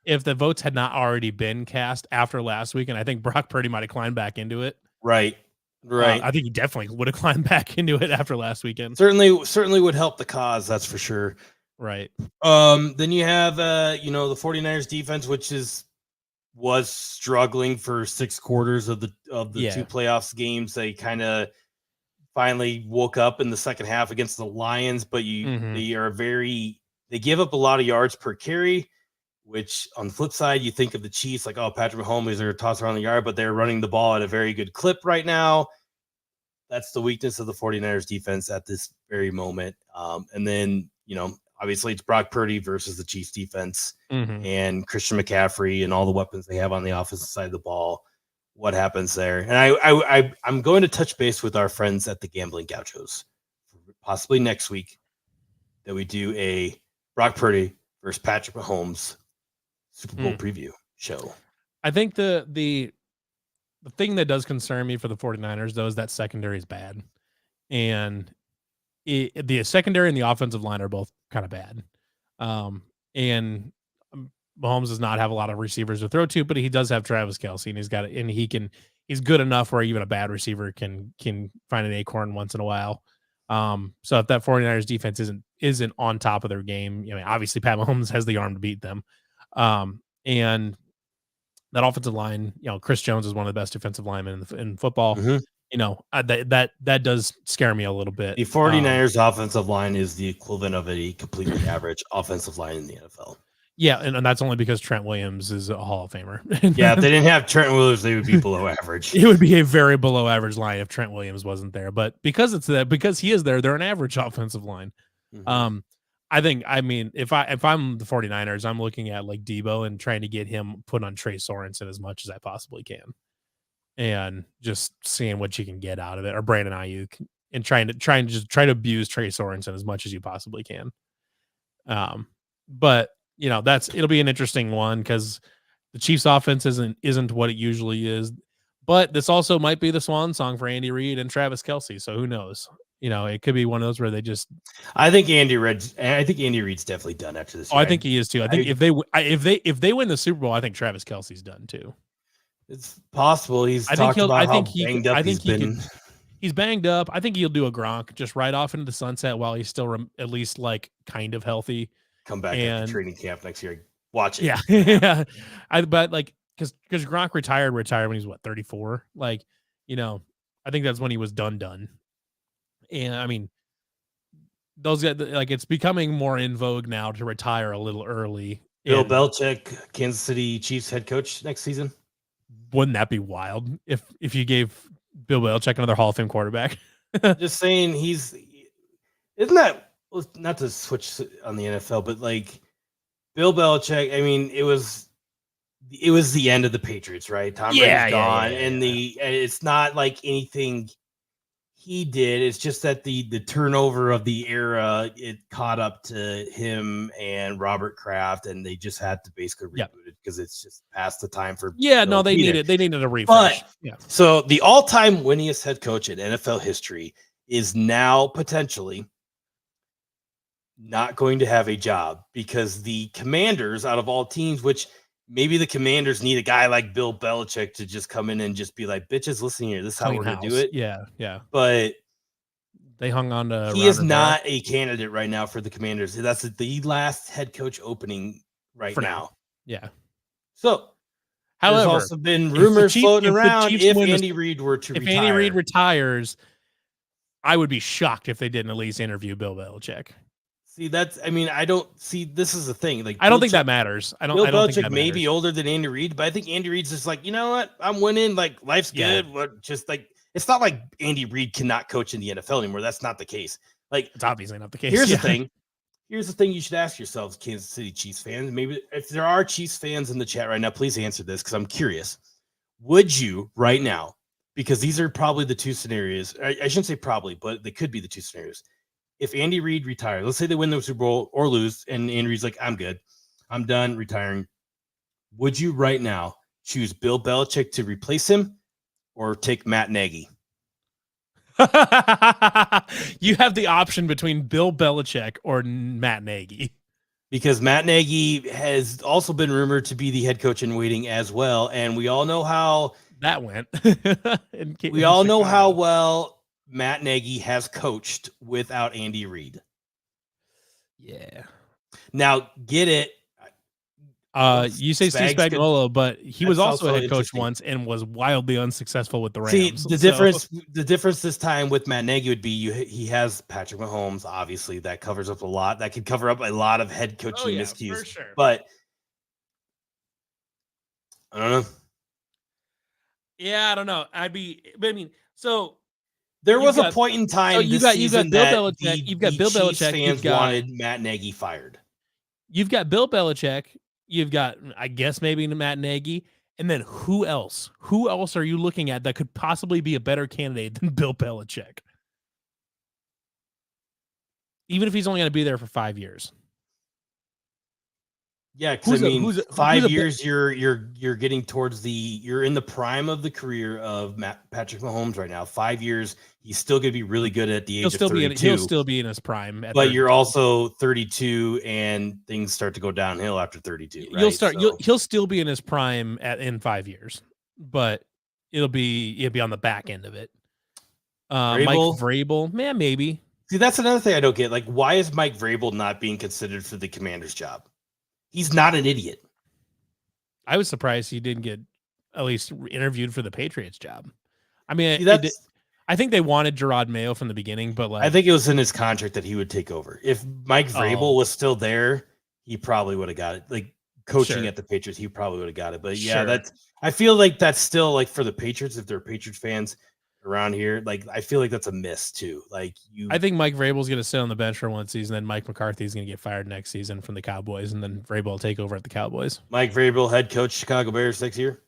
if the votes had not already been cast after last weekend, I think Brock Purdy might have climbed back into it. Right. I think he definitely would have climbed back into it after last weekend. Certainly would help the cause. That's for sure. Right. Then you have, the 49ers defense, which was struggling for 6 quarters of the 2 playoffs games. They kind of finally woke up in the second half against the Lions, but they give up a lot of yards per carry, which on the flip side, you think of the Chiefs like, oh, Patrick Mahomes is going to toss around the yard, but they're running the ball at a very good clip right now. That's the weakness of the 49ers defense at this very moment. And then, obviously it's Brock Purdy versus the Chiefs defense and Christian McCaffrey and all the weapons they have on the offensive side of the ball. What happens there? And I'm going to touch base with our friends at the Gambling Gauchos, possibly next week, that we do a Brock Purdy versus Patrick Mahomes Super Bowl preview show. I think the thing that does concern me for the 49ers, though, is that secondary is bad. And the secondary and the offensive line are both kind of bad. And Mahomes does not have a lot of receivers to throw to, but he does have Travis Kelce, and he's good enough where even a bad receiver can find an acorn once in a while. So if that 49ers defense isn't on top of their game, obviously Pat Mahomes has the arm to beat them. And that offensive line, Chris Jones is one of the best defensive linemen in football. That does scare me a little bit. The 49ers offensive line is the equivalent of a completely average offensive line in the NFL. Yeah, and that's only because Trent Williams is a Hall of Famer. Yeah, if they didn't have Trent Williams, they would be below average. It would be a very below average line if Trent Williams wasn't there. But because he is there, they're an average offensive line. I mean, if I'm the 49ers, I'm looking at like Debo and trying to get him put on Trey Sorensen as much as I possibly can, and just seeing what you can get out of it, or Brandon Ayuk, and trying to abuse Trey Sorensen as much as you possibly can. But it'll be an interesting one because the Chiefs' offense isn't what it usually is. But this also might be the swan song for Andy Reid and Travis Kelce. So who knows? It could be one of those where they just. I think Andy Reid's definitely done after this. I think he is too. I think if they win the Super Bowl, I think Travis Kelce's done too. It's possible. He's talked about how banged up he's been. He's banged up. I think he'll do a Gronk, just right off into the sunset while he's still at least like kind of healthy. Come back at training camp next year. Watch it. Yeah, yeah. But like because Gronk retired when he's 34. Like I think that's when he was done. And I mean, those guys, like, it's becoming more in vogue now to retire a little early. Bill Belichick, Kansas City Chiefs head coach next season. Wouldn't that be wild if you gave Bill Belichick another Hall of Fame quarterback? Just saying, isn't that, not to switch on the NFL, but like Bill Belichick, I mean, it was the end of the Patriots, right? Tom Brady's gone, and it's not like anything he did. It's just that the turnover of the era, it caught up to him and Robert Kraft, and they just had to basically reboot it because it's just past the time for. Yeah, no, they needed a refresh. So the all-time winningest head coach in NFL history is now potentially not going to have a job because the Commanders, out of all teams, which maybe the Commanders need a guy like Bill Belichick to just come in and just be like, bitches, listen here. This is how we're going to do it. Yeah, yeah. But they hung on to. He is not a candidate right now for the Commanders. That's the last head coach opening right now. Yeah. So, however, there's also been rumors floating around if Andy Reid were to retire. If Andy Reid retires, I would be shocked if they didn't at least interview Bill Belichick. See, I don't see. This is the thing. Like, I don't think that matters. Bill Belichick may be older than Andy Reid, but I think Andy Reid's just like, you know what? I'm winning. Like, life's good. What? Just like, it's not like Andy Reid cannot coach in the NFL anymore. That's not the case. Like, it's obviously not the case. Here's the thing. Here's the thing you should ask yourselves, Kansas City Chiefs fans. Maybe if there are Chiefs fans in the chat right now, please answer this because I'm curious. Would you right now? Because these are probably the two scenarios. I shouldn't say probably, but they could be the two scenarios. If Andy Reid retires, let's say they win the Super Bowl or lose, and Andy Reid's like, I'm good. I'm done retiring. Would you right now choose Bill Belichick to replace him or take Matt Nagy? You have the option between Bill Belichick or Matt Nagy. Because Matt Nagy has also been rumored to be the head coach in waiting as well. And we all know how that went. We all know how well Matt Nagy has coached without Andy Reid. Yeah. Now, get it. You say Steve Spags could- Spagnuolo, but he was That's also a also head coach interesting. once and was wildly unsuccessful with the See, Rams. the difference this time with Matt Nagy would be he has Patrick Mahomes, obviously, that covers up a lot. That could cover up a lot of head coaching miscues. for sure. But I don't know. Yeah, I don't know. I mean, so There was got- a point in time you this got season Bill that Belichick. You've got the Bill Chiefs Belichick. fans wanted Matt Nagy fired. You've got Bill Belichick. You've got, I guess, maybe Matt Nagy. And then who else? Who else are you looking at that could possibly be a better candidate than Bill Belichick? Even if he's only going to be there for 5 years. Yeah, because I mean, 5 years you're getting towards you're in the prime of the career of Patrick Mahomes right now. 5 years, he's still going to be really good at the age of 32. He'll still be in his prime. But 32. You're also 32, and things start to go downhill after 32. Right? He'll still be in his prime in 5 years, but it'll be on the back end of it. Mike Vrabel, man, maybe. See, that's another thing I don't get. Like, why is Mike Vrabel not being considered for the Commander's job? He's not an idiot. I was surprised he didn't get at least interviewed for the Patriots job. I mean, I think they wanted Gerard Mayo from the beginning, but I think it was in his contract that he would take over. If Mike Vrabel was still there, he probably would have got it. Like coaching at the Patriots, he probably would have got it. But yeah, I feel like that's still like for the Patriots, if they're Patriots fans around here, like I feel like that's a miss too. Like I think Mike Vrabel's going to sit on the bench for one season, then Mike McCarthy's going to get fired next season from the Cowboys, and then Vrabel will take over at the Cowboys. Mike Vrabel, head coach, Chicago Bears next year.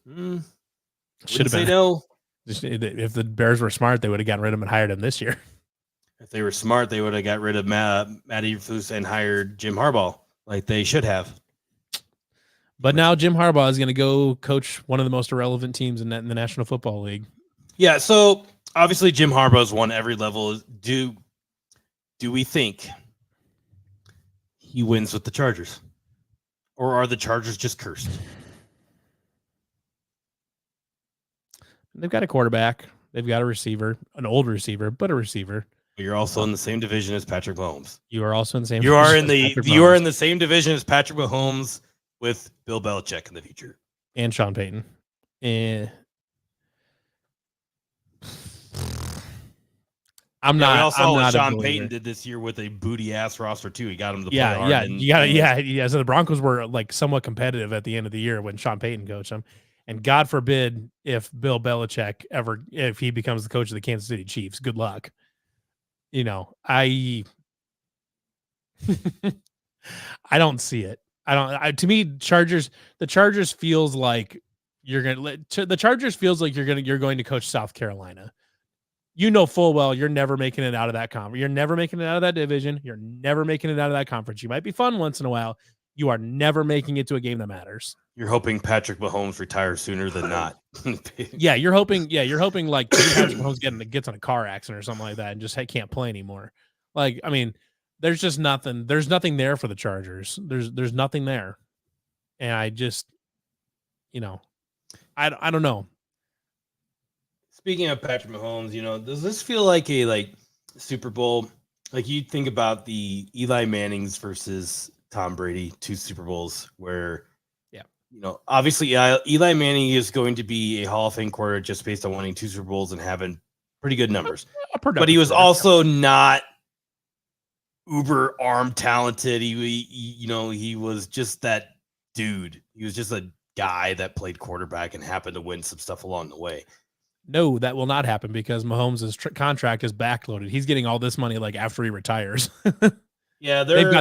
Should have been no. If the Bears were smart, they would have gotten rid of him and hired him this year. If they were smart, they would have got rid of Matt Eberflus and hired Jim Harbaugh, like they should have. But now Jim Harbaugh is going to go coach one of the most irrelevant teams in the National Football League. Yeah, so obviously Jim Harbaugh's won every level. Do we think he wins with the Chargers? Or are the Chargers just cursed? They've got a quarterback. They've got a receiver, an old receiver, but a receiver. You're also in the same division as Patrick Mahomes. You are also in the same. You are in the same division as Patrick Mahomes with Bill Belichick in the future and Sean Payton. I'm not. What Sean Payton did this year with a booty ass roster too. He got him to play hard. Yeah. So the Broncos were like somewhat competitive at the end of the year when Sean Payton coached them. And God forbid if Bill Belichick if he becomes the coach of the Kansas City Chiefs, good luck. You know, I don't see it. To me, the Chargers feels like you're going to coach South Carolina. You know full well you're never making it out of that conference. You're never making it out of that division. You're never making it out of that conference. You might be fun once in a while. You are never making it to a game that matters. You're hoping Patrick Mahomes retires sooner than not. You're hoping like Patrick Mahomes gets in a car accident or something like that and just can't play anymore. Like, I mean, there's just nothing. There's nothing there for the Chargers. There's nothing there. And I just, I don't know. Speaking of Patrick Mahomes, does this feel like a Super Bowl? Like you think about the Eli Mannings versus Tom Brady, 2 Super Bowls where, obviously Eli Manning is going to be a Hall of Fame quarterback just based on winning 2 Super Bowls and having pretty good numbers. But he was also not uber arm talented. He was just that dude. He was just a guy that played quarterback and happened to win some stuff along the way. No, that will not happen because Mahomes' contract is backloaded. He's getting all this money like after he retires. Yeah, they're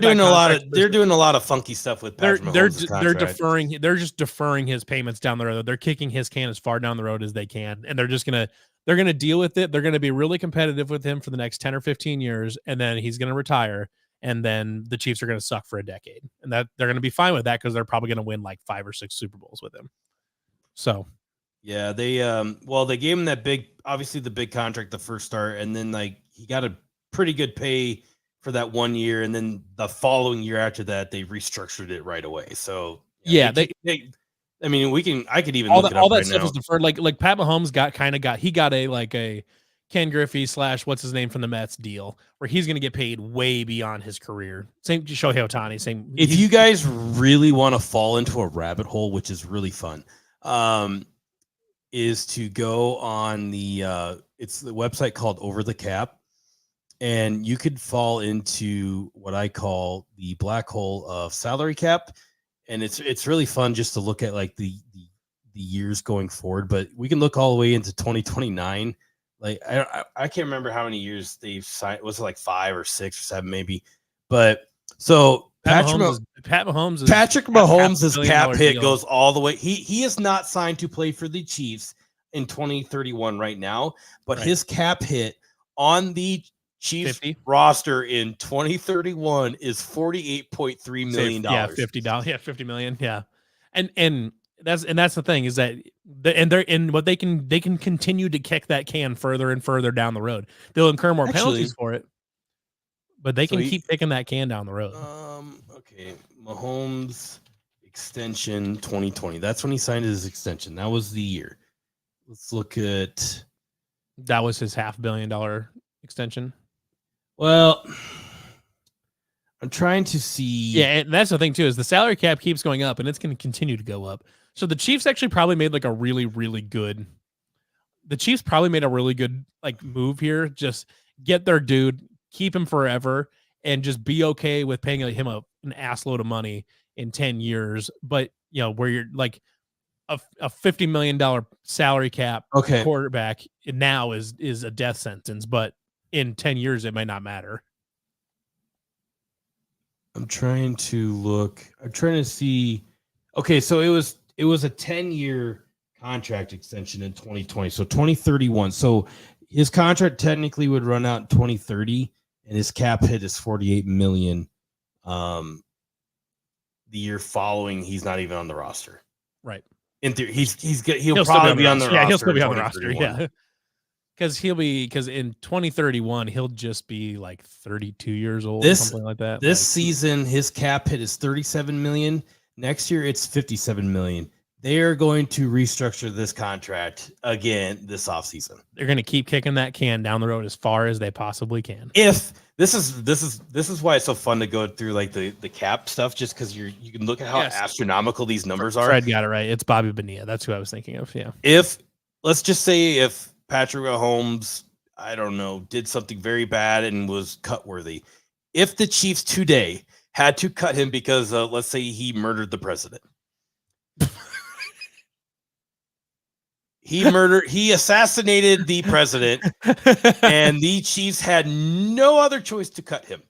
doing a lot of funky stuff with Patrick Mahomes' contract. They're just deferring his payments down the road. They're kicking his can as far down the road as they can, and they're gonna deal with it. They're gonna be really competitive with him for the next 10 or 15 years, and then he's gonna retire, and then the Chiefs are gonna suck for a decade, and that they're gonna be fine with that because they're probably gonna win like 5 or 6 Super Bowls with him. So. Yeah, they gave him that obviously the big contract the first start, and then he got a pretty good pay for that 1 year, and then the following year after that they restructured it right away. So I could even all look that it up all that right stuff now. is deferred. Like Pat Mahomes got Ken Griffey / what's his name from the Mets deal, where he's going to get paid way beyond his career. Same Shohei Ohtani. Same. If you guys really want to fall into a rabbit hole, which is really fun, is to go on it's the website called Over the Cap, and you could fall into what I call the black hole of salary cap, and it's really fun just to look at like the years going forward. But we can look all the way into 2029. Like I can't remember how many years they've signed. Was it like 5 or 6 or 7 maybe? But so Patrick Mahomes' cap hit goes all the way. He is not signed to play for the Chiefs in 2031 right now, but his cap hit on the Chiefs 50? roster in 2031 is $48.3 million. Yeah, $50. Yeah, $50 million. Yeah, and that's the thing is that they can continue to kick that can further and further down the road. They'll incur more penalties for it, but they can keep kicking that can down the road. Okay, Mahomes extension 2020. That's when he signed his extension. That was the year. Let's look at. That was his $500 million extension. Well, I'm trying to see. Yeah, and that's the thing too is the salary cap keeps going up, and it's going to continue to go up. So the Chiefs actually probably made like a really, really good. The Chiefs probably made a really good like move here. Just get their dude, keep him forever, and just be okay with paying him an ass load of money in 10 years. But you know where you're like a $50 million salary cap quarterback now is a death sentence, but in 10 years it might not matter. I'm trying to see. Okay, so it was a 10-year contract extension in 2020. So 2031. So his contract technically would run out in 2030, and his cap hit is $48 million. The year following, he's not even on the roster. Right. In theory, he'll probably be on the roster. Yeah, he'll still be on the roster. Yeah. Because in 2031 he'll just be like 32 years old, something like that. This season, his cap hit is $37 million. Next year, it's $57 million. They are going to restructure this contract again this offseason. They're going to keep kicking that can down the road as far as they possibly can. If this is why it's so fun to go through like the cap stuff, just because you can look at how astronomical these numbers are. Fred got it right. It's Bobby Bonilla. That's who I was thinking of. Yeah. Let's just say if Patrick Mahomes, I don't know, did something very bad and was cut worthy. If the Chiefs today had to cut him because let's say he murdered the president. He assassinated the president, and the Chiefs had no other choice to cut him.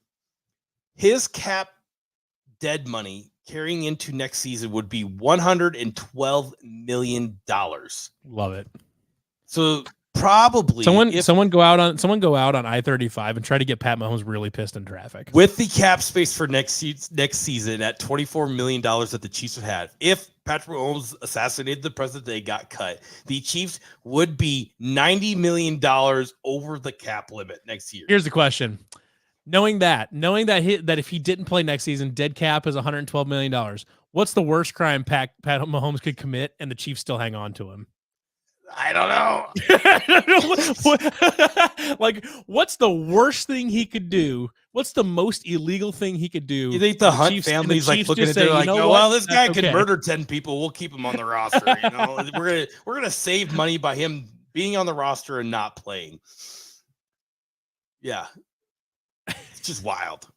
His cap dead money carrying into next season would be $112 million. Love it. So probably someone go out on I-35 and try to get Pat Mahomes really pissed in traffic. With the cap space for next season at $24 million that the Chiefs would have, if Patrick Mahomes assassinated the president, they got cut, the Chiefs would be $90 million over the cap limit next year. Here's the question. Knowing that if he didn't play next season, dead cap is $112 million. What's the worst crime Pat Mahomes could commit and the Chiefs still hang on to him? I don't know. Like, what's the worst thing he could do? What's the most illegal thing he could do? You think the Hunt family's like looking at it like, well, this guy could murder 10 people. We'll keep him on the roster. You know, we're gonna save money by him being on the roster and not playing. Yeah, it's just wild.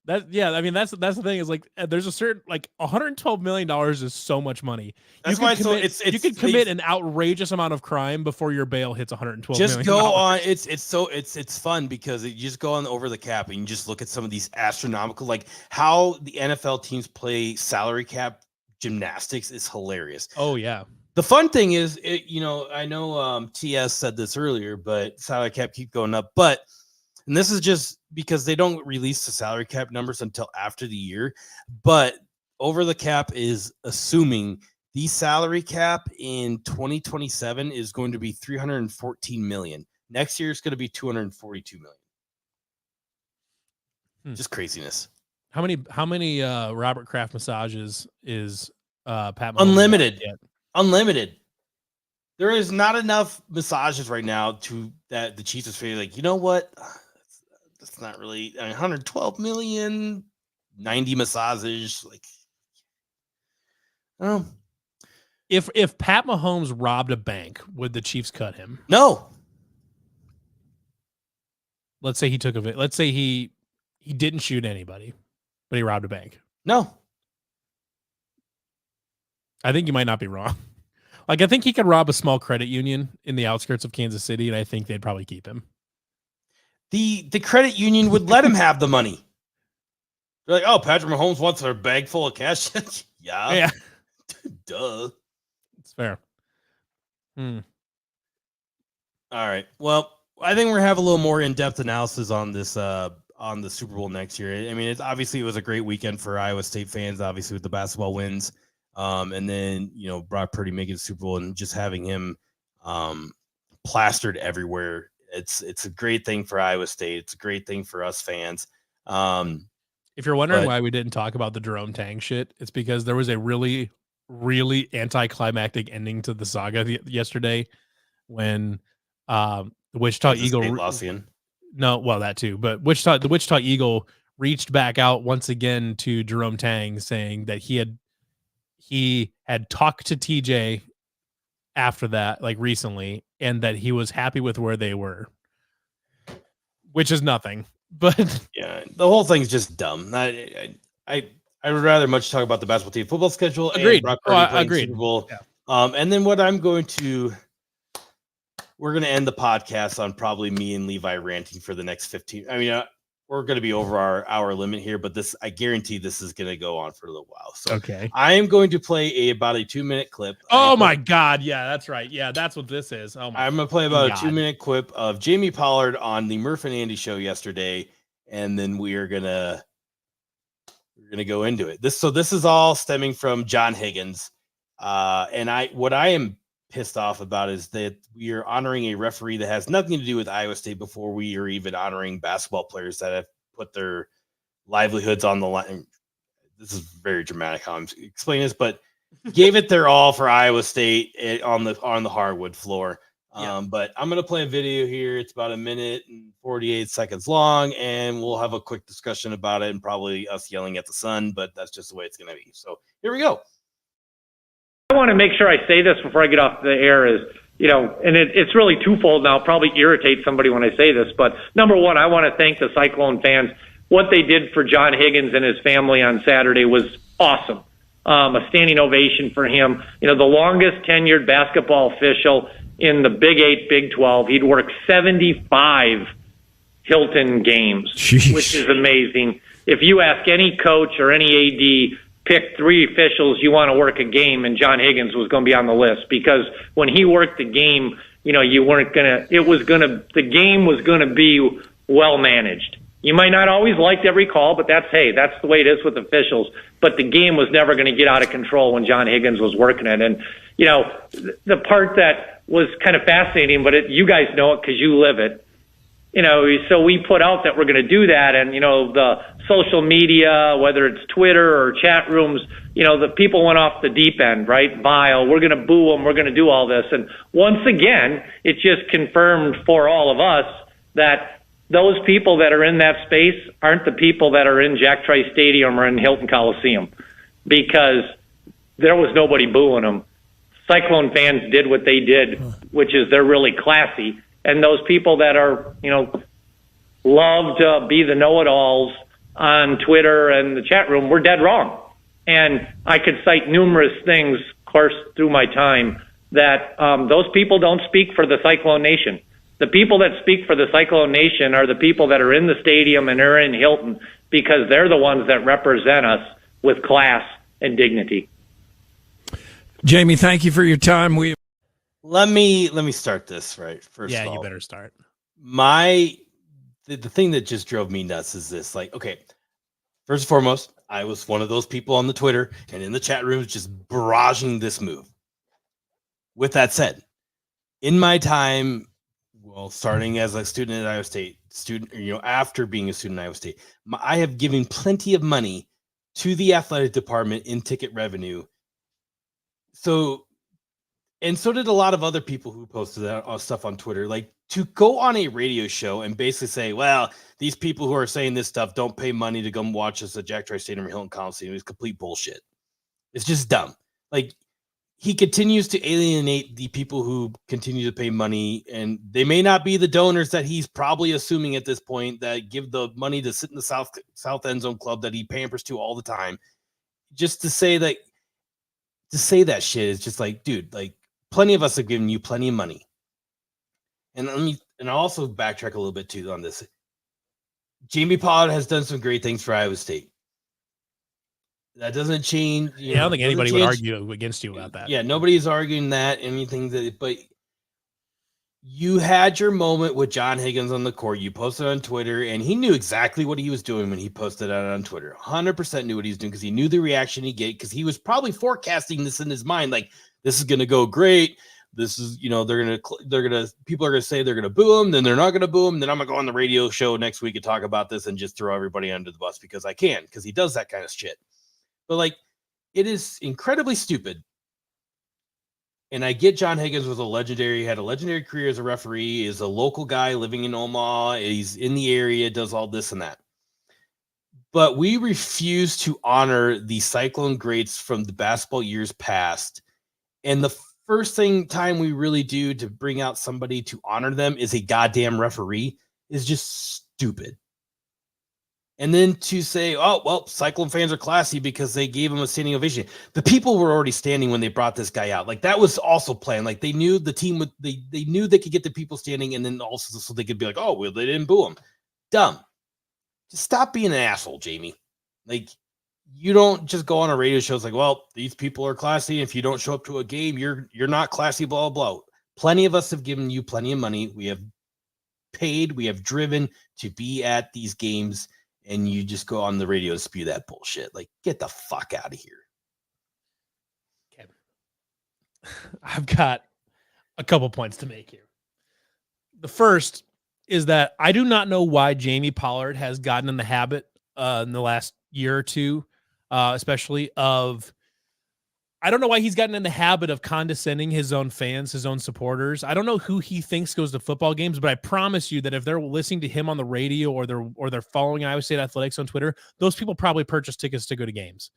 I mean, that's the thing is like there's a certain like $112 million is so much money. That's why you can commit an outrageous amount of crime before your bail hits $112 million. Just go on. It's fun because you just go on over the cap and you just look at some of these astronomical, like how the NFL teams play salary cap gymnastics is hilarious. Oh yeah. The fun thing is, I know TS said this earlier, but salary cap keep going up, and this is just because they don't release the salary cap numbers until after the year. But over the cap is assuming the salary cap in 2027 is going to be $314 million. Next year is going to be $242 million. Just craziness. How many Robert Kraft massages is Pat Mahomes Unlimited. Unlimited. there is not enough massages right now to that the Chiefs is feeling like, you know what? That's not really 112 million, 90 massages. Like, I don't know. If Pat Mahomes robbed a bank, would the Chiefs cut him? No. Let's say he took a let's say he didn't shoot anybody, but he robbed a bank. No. I think you might not be wrong. Like, I think he could rob a small credit union in the outskirts of Kansas City, and I think they'd probably keep him. The credit union would let him have the money. They're like, oh, Patrick Mahomes wants a bag full of cash. Yeah. Duh. It's fair. All right. Well, I think we're gonna have a little more in-depth analysis on this on the Super Bowl next year. I mean, it was a great weekend for Iowa State fans, obviously with the basketball wins. And then, Brock Purdy making the Super Bowl and just having him plastered everywhere. It's a great thing for Iowa State. It's a great thing for us fans. If you're wondering why we didn't talk about the Jerome Tang shit, it's because there was a really, really anticlimactic ending to the saga yesterday when the Wichita Eagle that too, but the Wichita Eagle reached back out once again to Jerome Tang, saying that he had talked to TJ after that, like recently, and that he was happy with where they were, which is nothing. But yeah, the whole thing's just dumb. I would rather much talk about the basketball team football schedule. Agreed. And Brock Purdy playing agreed. Super Bowl. Yeah. And then we're going to end the podcast on probably me and Levi ranting for the next 15. I mean, we're going to be over our hour limit here, but I guarantee this is going to go on for a little while. So okay, I am going to play about a 2-minute clip. Oh my God. Yeah, that's right. Yeah, that's what this is. I'm going to play about a 2-minute clip of Jamie Pollard on the Murph and Andy show yesterday. And then we're going to go into it. This is all stemming from John Higgins. And what I am pissed off about is that we are honoring a referee that has nothing to do with Iowa State before we are even honoring basketball players that have put their livelihoods on the line. This is very dramatic how I'm explaining this, but gave it their all for Iowa State on the hardwood floor. But I'm going to play a video here. It's about 1 minute and 48 seconds long, and we'll have a quick discussion about it and probably us yelling at the sun, but that's just the way it's going to be. So here we go. I want to make sure I say this before I get off the air is, and it's really twofold now. Probably irritate somebody when I say this, but number one, I want to thank the Cyclone fans. What they did for John Higgins and his family on Saturday was awesome. A standing ovation for him. The longest tenured basketball official in the Big 8, Big 12. He'd worked 75 Hilton games, which is amazing. If you ask any coach or any AD, pick 3 officials you want to work a game, and John Higgins was going to be on the list, because when he worked the game, the game was going to be well managed. You might not always like every call, but that's the way it is with officials. But the game was never going to get out of control when John Higgins was working it. And, the part that was kind of fascinating, but you guys know it because you live it. So we put out that we're going to do that, and, the social media, whether it's Twitter or chat rooms, the people went off the deep end, right? Vile, we're going to boo them, we're going to do all this. And once again, it just confirmed for all of us that those people that are in that space aren't the people that are in Jack Trice Stadium or in Hilton Coliseum, because there was nobody booing them. Cyclone fans did what they did, which is they're really classy. And those people that are, love to be the know-it-alls on Twitter and the chat room, were dead wrong. And I could cite numerous things, of course, through my time, that those people don't speak for the Cyclone Nation. The people that speak for the Cyclone Nation are the people that are in the stadium and are in Hilton, because they're the ones that represent us with class and dignity. Jamie, thank you for your time. Let me start this right first. Yeah, of all, you better start. The thing that just drove me nuts is this. Like, okay, first and foremost, I was one of those people on the Twitter and in the chat rooms just barraging this move. With that said, in my time, starting as a student at Iowa State, after being a student at Iowa State, I have given plenty of money to the athletic department in ticket revenue. So And so did a lot of other people who posted that stuff on Twitter. Like, to go on a radio show and basically say, well, these people who are saying this stuff don't pay money to come watch us at Jack Trice Stadium or Hilton Coliseum is complete bullshit. It's just dumb. Like, he continues to alienate the people who continue to pay money, and they may not be the donors that he's probably assuming at this point that give the money to sit in the South End Zone Club that he pampers to all the time. Just to say that shit is just like, dude, like, plenty of us have given you plenty of money. And I'll also backtrack a little bit too on this. Jamie Pollard has done some great things for Iowa State. That doesn't change. I don't think anybody would argue against you about that. Yeah, nobody's arguing that. But you had your moment with John Higgins on the court. You posted on Twitter, and he knew exactly what he was doing when he posted it on Twitter. 100% knew what he was doing because he knew the reaction he'd get, because he was probably forecasting this in his mind. Like, this is going to go great. This is, people are going to say they're going to boo him. Then they're not going to boo him. Then I'm going to go on the radio show next week and talk about this and just throw everybody under the bus because I can, because he does that kind of shit. But, like, it is incredibly stupid. And I get John Higgins had a legendary career as a referee, is a local guy living in Omaha. He's in the area, does all this and that. But we refuse to honor the Cyclone greats from the basketball years past. And the first time we really do to bring out somebody to honor them is a goddamn referee is just stupid. And then to say, oh, well, Cyclone fans are classy because they gave him a standing ovation. The people were already standing when they brought this guy out. Like, that was also planned. Like, they knew the team would, they knew they could get the people standing, and then also so they could be like, oh, well, they didn't boo him. Dumb. Just stop being an asshole, Jamie. Like, you don't just go on a radio show. It's like, well, these people are classy. If you don't show up to a game, you're not classy, blah, blah, blah. Plenty of us have given you plenty of money. We have paid. We have driven to be at these games. And you just go on the radio and spew that bullshit. Like, get the fuck out of here. Okay. I've got a couple points to make here. The first is that I do not know why Jamie Pollard has gotten in the habit in the last year or two, especially of, I don't know why he's gotten in the habit of condescending his own fans, his own supporters. I don't know who he thinks goes to football games, but I promise you that if they're listening to him on the radio or they're following Iowa State Athletics on Twitter, those people probably purchase tickets to go to games.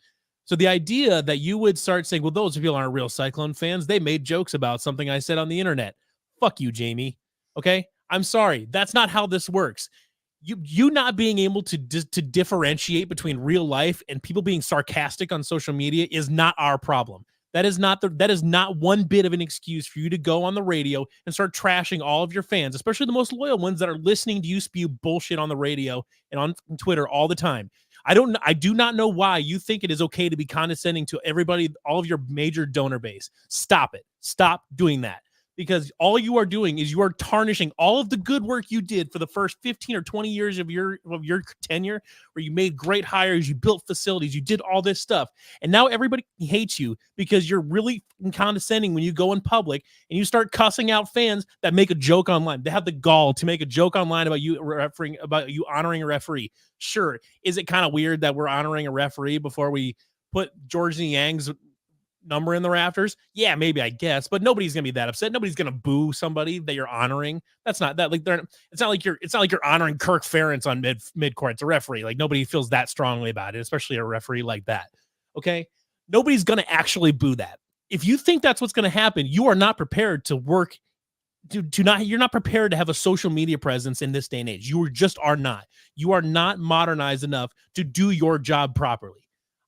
So the idea that you would start saying, well, those people aren't real Cyclone fans. They made jokes about something I said on the internet. Fuck you, Jamie. Okay? I'm sorry. That's not how this works. You not being able to differentiate between real life and people being sarcastic on social media is not our problem. That is not one bit of an excuse for you to go on the radio and start trashing all of your fans, especially the most loyal ones that are listening to you spew bullshit on the radio and on Twitter all the time. I do not know why you think it is okay to be condescending to everybody, all of your major donor base. Stop it. Stop doing that. Because all you are doing is you are tarnishing all of the good work you did for the first 15 or 20 years of your tenure, where you made great hires, you built facilities, you did all this stuff. And now everybody hates you because you're really condescending when you go in public and you start cussing out fans that make a joke online. They have the gall to make a joke online about you honoring a referee. Sure. Is it kind of weird that we're honoring a referee before we put George Niang's number in the rafters? Yeah, maybe, I guess, but nobody's gonna be that upset. Nobody's gonna boo somebody that you're honoring. That's not that, like, it's not like you're honoring Kirk Ferentz on midcourt. It's a referee. Like, nobody feels that strongly about it, especially a referee like that. Okay, nobody's gonna actually boo that. If you think that's what's gonna happen, you are not prepared to work. You're not prepared to have a social media presence in this day and age. You just are not. You are not modernized enough to do your job properly.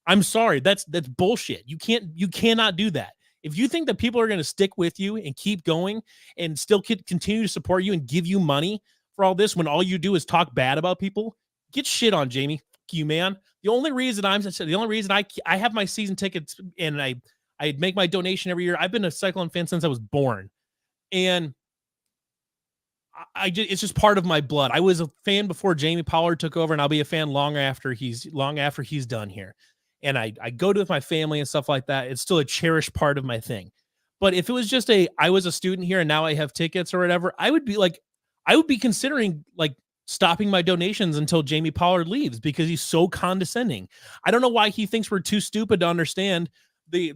I'm sorry, that's bullshit. You cannot do that. If you think that people are going to stick with you and keep going and still continue to support you and give you money for all this when all you do is talk bad about people, get shit on, Jamie. Fuck you, man. The only reason I have my season tickets and I make my donation every year. I've been a Cyclone fan since I was born, and it's just part of my blood. I was a fan before Jamie Pollard took over, and I'll be a fan long after he's done here. And I go to with my family and stuff like that. It's still a cherished part of my thing. But if it was just I was a student here and now I have tickets or whatever, I would be considering like stopping my donations until Jamie Pollard leaves because he's so condescending. I don't know why he thinks we're too stupid to understand the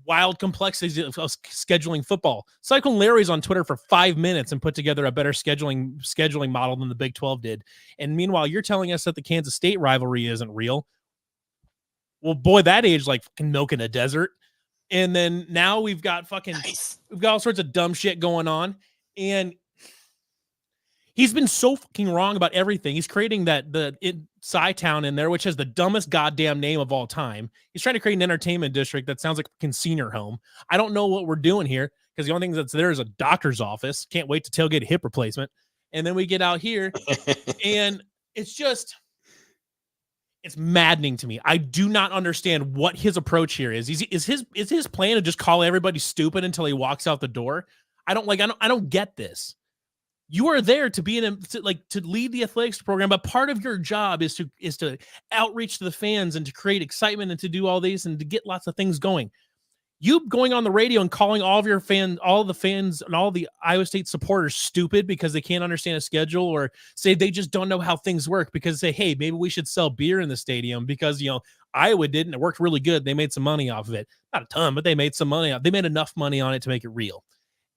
wild complexities of scheduling football. Cyclone Larry's on Twitter for 5 minutes and put together a better scheduling model than the Big 12 did. And meanwhile, you're telling us that the Kansas State rivalry isn't real. Well, boy, that age like fucking milk in a desert. And then now we've got all sorts of dumb shit going on. And he's been so fucking wrong about everything. He's creating Sci-Town in there, which has the dumbest goddamn name of all time. He's trying to create an entertainment district that sounds like a fucking senior home. I don't know what we're doing here because the only thing that's there is a doctor's office. Can't wait to tailgate a hip replacement. And then we get out here and it's maddening to me. I do not understand what his approach here is. Is his plan to just call everybody stupid until he walks out the door? I don't get this. You are there to be to lead the athletics program, but part of your job is to outreach to the fans and to create excitement and to do all these and to get lots of things going. You going on the radio and calling all the fans and all the Iowa State supporters stupid because they can't understand a schedule or say they just don't know how things work because say, hey, maybe we should sell beer in the stadium because, Iowa did and it worked really good. They made some money off of it. Not a ton, but they made some money. They made enough money on it to make it real.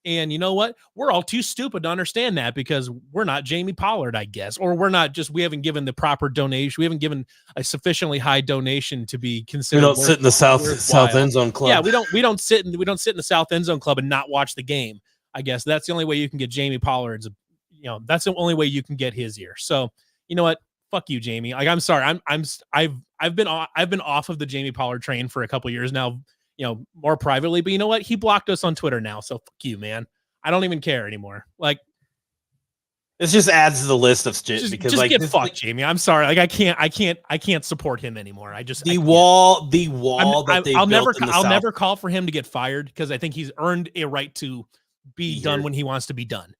And you know what? We're all too stupid to understand that because we're not Jamie Pollard, I guess, or we haven't given the proper donation. We haven't given a sufficiently high donation to be considered. We don't sit in the south end zone club. Yeah, we don't sit in the south end zone club and not watch the game. I guess that's the only way you can get Jamie Pollard's. That's the only way you can get his ear. So you know what? Fuck you, Jamie. Like I'm sorry. I've been off of the Jamie Pollard train for a couple years now. More privately, but you know what? He blocked us on Twitter now, so fuck you, man. I don't even care anymore. Like, this just adds to the list of shit because just get fucked, Jamie. I'm sorry. Like, I can't support him anymore. I just the wall I'll never call for him to get fired because I think he's earned a right to be done when he wants to be done.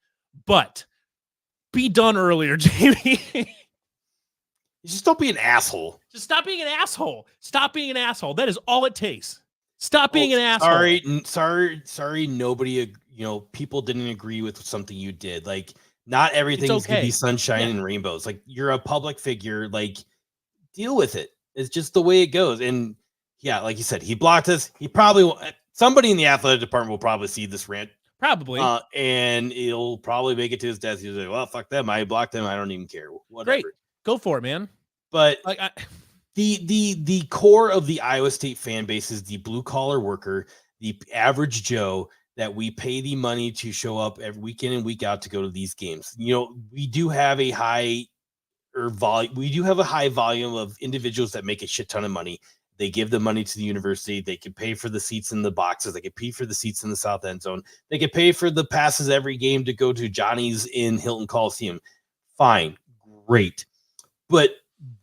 But be done earlier, Jamie. Just don't be an asshole. Just stop being an asshole. Stop being an asshole. That is all it takes. Stop being an asshole. Sorry. Nobody, people didn't agree with something you did. Like, not everything's gonna be sunshine and rainbows. Like, you're a public figure. Like, deal with it. It's just the way it goes. And yeah, like you said, he blocked us. He probably somebody in the athletic department will probably see this rant. Probably. And it'll probably make it to his desk. He'll say, well, fuck them. I blocked them. I don't even care. Whatever. Great. Go for it, man. But like the core of the Iowa State fan base is the blue collar worker, the average Joe that we pay the money to show up every week in and week out to go to these games. We do have a high volume of individuals that make a shit ton of money. They give the money to the university. They can pay for the seats in the boxes. They can pay for the seats in the south end zone. They can pay for the passes every game to go to Johnny's in Hilton Coliseum. Fine. Great. But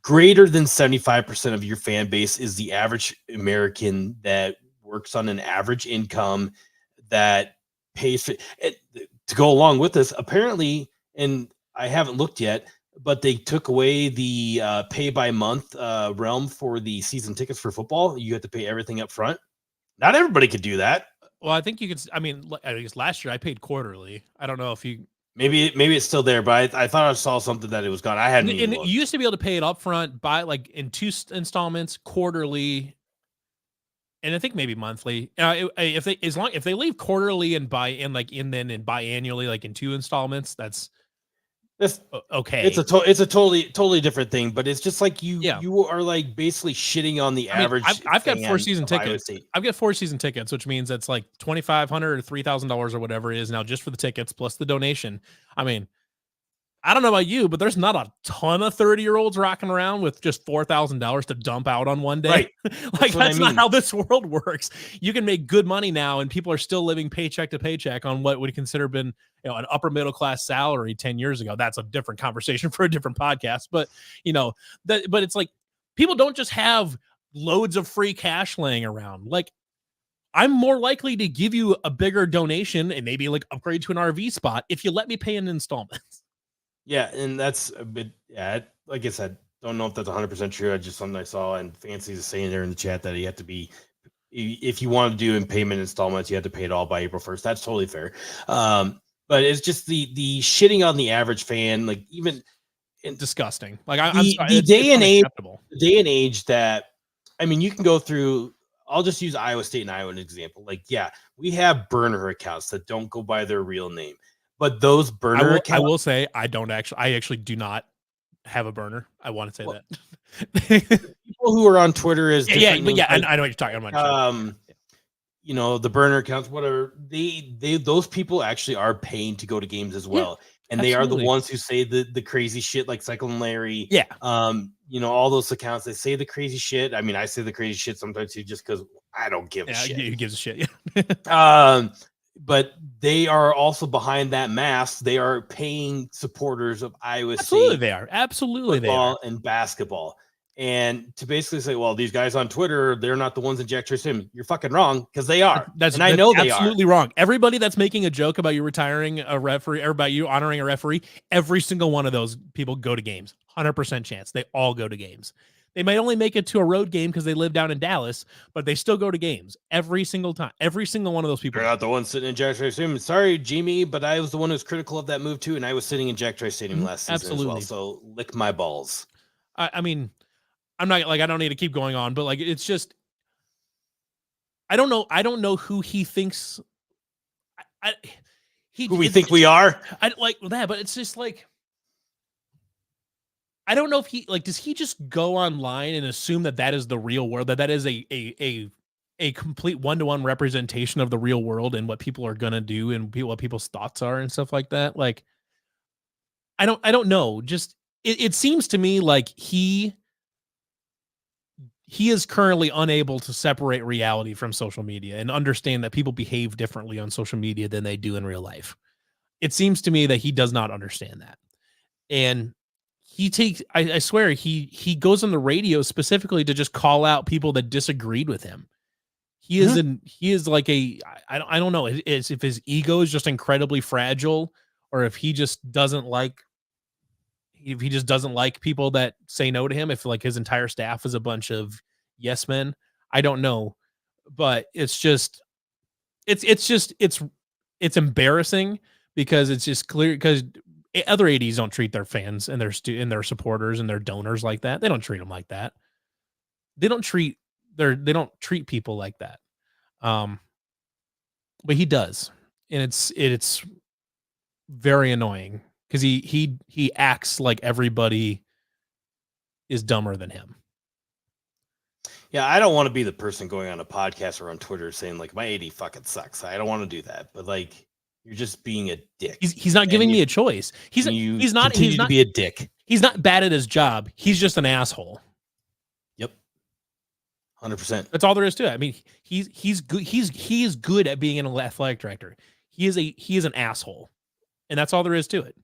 greater than 75% of your fan base is the average American that works on an average income that pays for it. To go along with this, apparently, and I haven't looked yet, but they took away the pay by month realm for the season tickets for football. You have to pay everything up front. Not everybody could do that. Well, I think you could. I mean, I guess last year I paid quarterly. I don't know if you. Maybe it's still there, but I thought I saw something that it was gone. I hadn't. And you used to be able to pay it up front by like in 2 installments, quarterly, and I think maybe monthly. If they leave quarterly and biannually, like in 2 installments, that's okay. It's a totally different thing, but it's just like you are like basically shitting on the average. I've got 4 season tickets. I've got 4 season tickets, which means that's like $2,500 or $3,000 or whatever it is now just for the tickets plus the donation. I mean, I don't know about you, but there's not a ton of 30-year-olds rocking around with just $4,000 to dump out on one day. Right. Like that's not how this world works. You can make good money now, and people are still living paycheck to paycheck on what would consider been an upper middle class salary 10 years ago. That's a different conversation for a different podcast. But but it's like people don't just have loads of free cash laying around. Like, I'm more likely to give you a bigger donation and maybe like upgrade to an RV spot if you let me pay in installments. Yeah, and that's a bit, like I said, don't know if that's 100% true. I just something I saw, and Fancy is saying there in the chat that you have to be, if you want to do in payment installments, you have to pay it all by April 1st. That's totally fair. But it's just the shitting on the average fan, like even disgusting. Like the day and age that, I mean, you can go through I'll just use Iowa State and Iowa as an example. Like, yeah, we have burner accounts that don't go by their real name, but those burner I accounts. will say I actually do not have a burner. I want to say Well, that. People who are on Twitter is yeah, different but yeah, names, I know what you're talking about. you know, the burner accounts, whatever, those people actually are paying to go to games as well. And they are the ones who say the crazy shit, like Cyclone Larry. Yeah. You know, all those accounts, they say the crazy shit. I mean, I say the crazy shit sometimes too, just because I don't give a shit. Who gives a shit? Yeah. But they are also behind that mask. They are paying supporters of Iowa Absolutely State. They are. Absolutely Football they are. and basketball. And to basically say, well, these guys on Twitter, they're not the ones in Jack Trace Stadium. You're fucking wrong, because they are. I know they are. Absolutely wrong. Everybody that's making a joke about you retiring a referee or about you honoring a referee, every single one of those people go to games. 100% chance. They all go to games. They might only make it to a road game because they live down in Dallas, but they still go to games every single time. Every single one of those people. They're not the ones sitting in Jack Trace Stadium. Sorry, Jimmy, but I was the one who was critical of that move too, and I was sitting in Jack Trace Stadium last season as well. So lick my balls. I mean, I'm not like, I don't need to keep going on, but like, it's just, I don't know who he thinks. Who we think we are. I like that, but it's just like, I don't know if he like, does he just go online and assume that is the real world, that is a complete one-to-one representation of the real world and what people are gonna do and what people's thoughts are and stuff like that? Like, I don't know. Just it seems to me like he is currently unable to separate reality from social media and understand that people behave differently on social media than they do in real life. It seems to me that he does not understand that. And he takes, I swear, he goes on the radio specifically to just call out people that disagreed with him. He is like I don't know if his ego is just incredibly fragile, or if he just doesn't like people that say no to him, if like his entire staff is a bunch of yes men. I don't know, but it's embarrassing, because it's just clear, because other ADs don't treat their fans and their supporters and their donors like that. They don't treat them like that. They don't treat people like that. But he does. And it's very annoying, because he acts like everybody is dumber than him. Yeah, I don't want to be the person going on a podcast or on Twitter saying like my AD fucking sucks. I don't want to do that. But like, you're just being a dick. He's not giving me a choice. He's not to be a dick. He's not bad at his job. He's just an asshole. Yep. 100%. That's all there is to it. I mean, he's good. He is good at being an athletic director. He is an asshole, and that's all there is to it.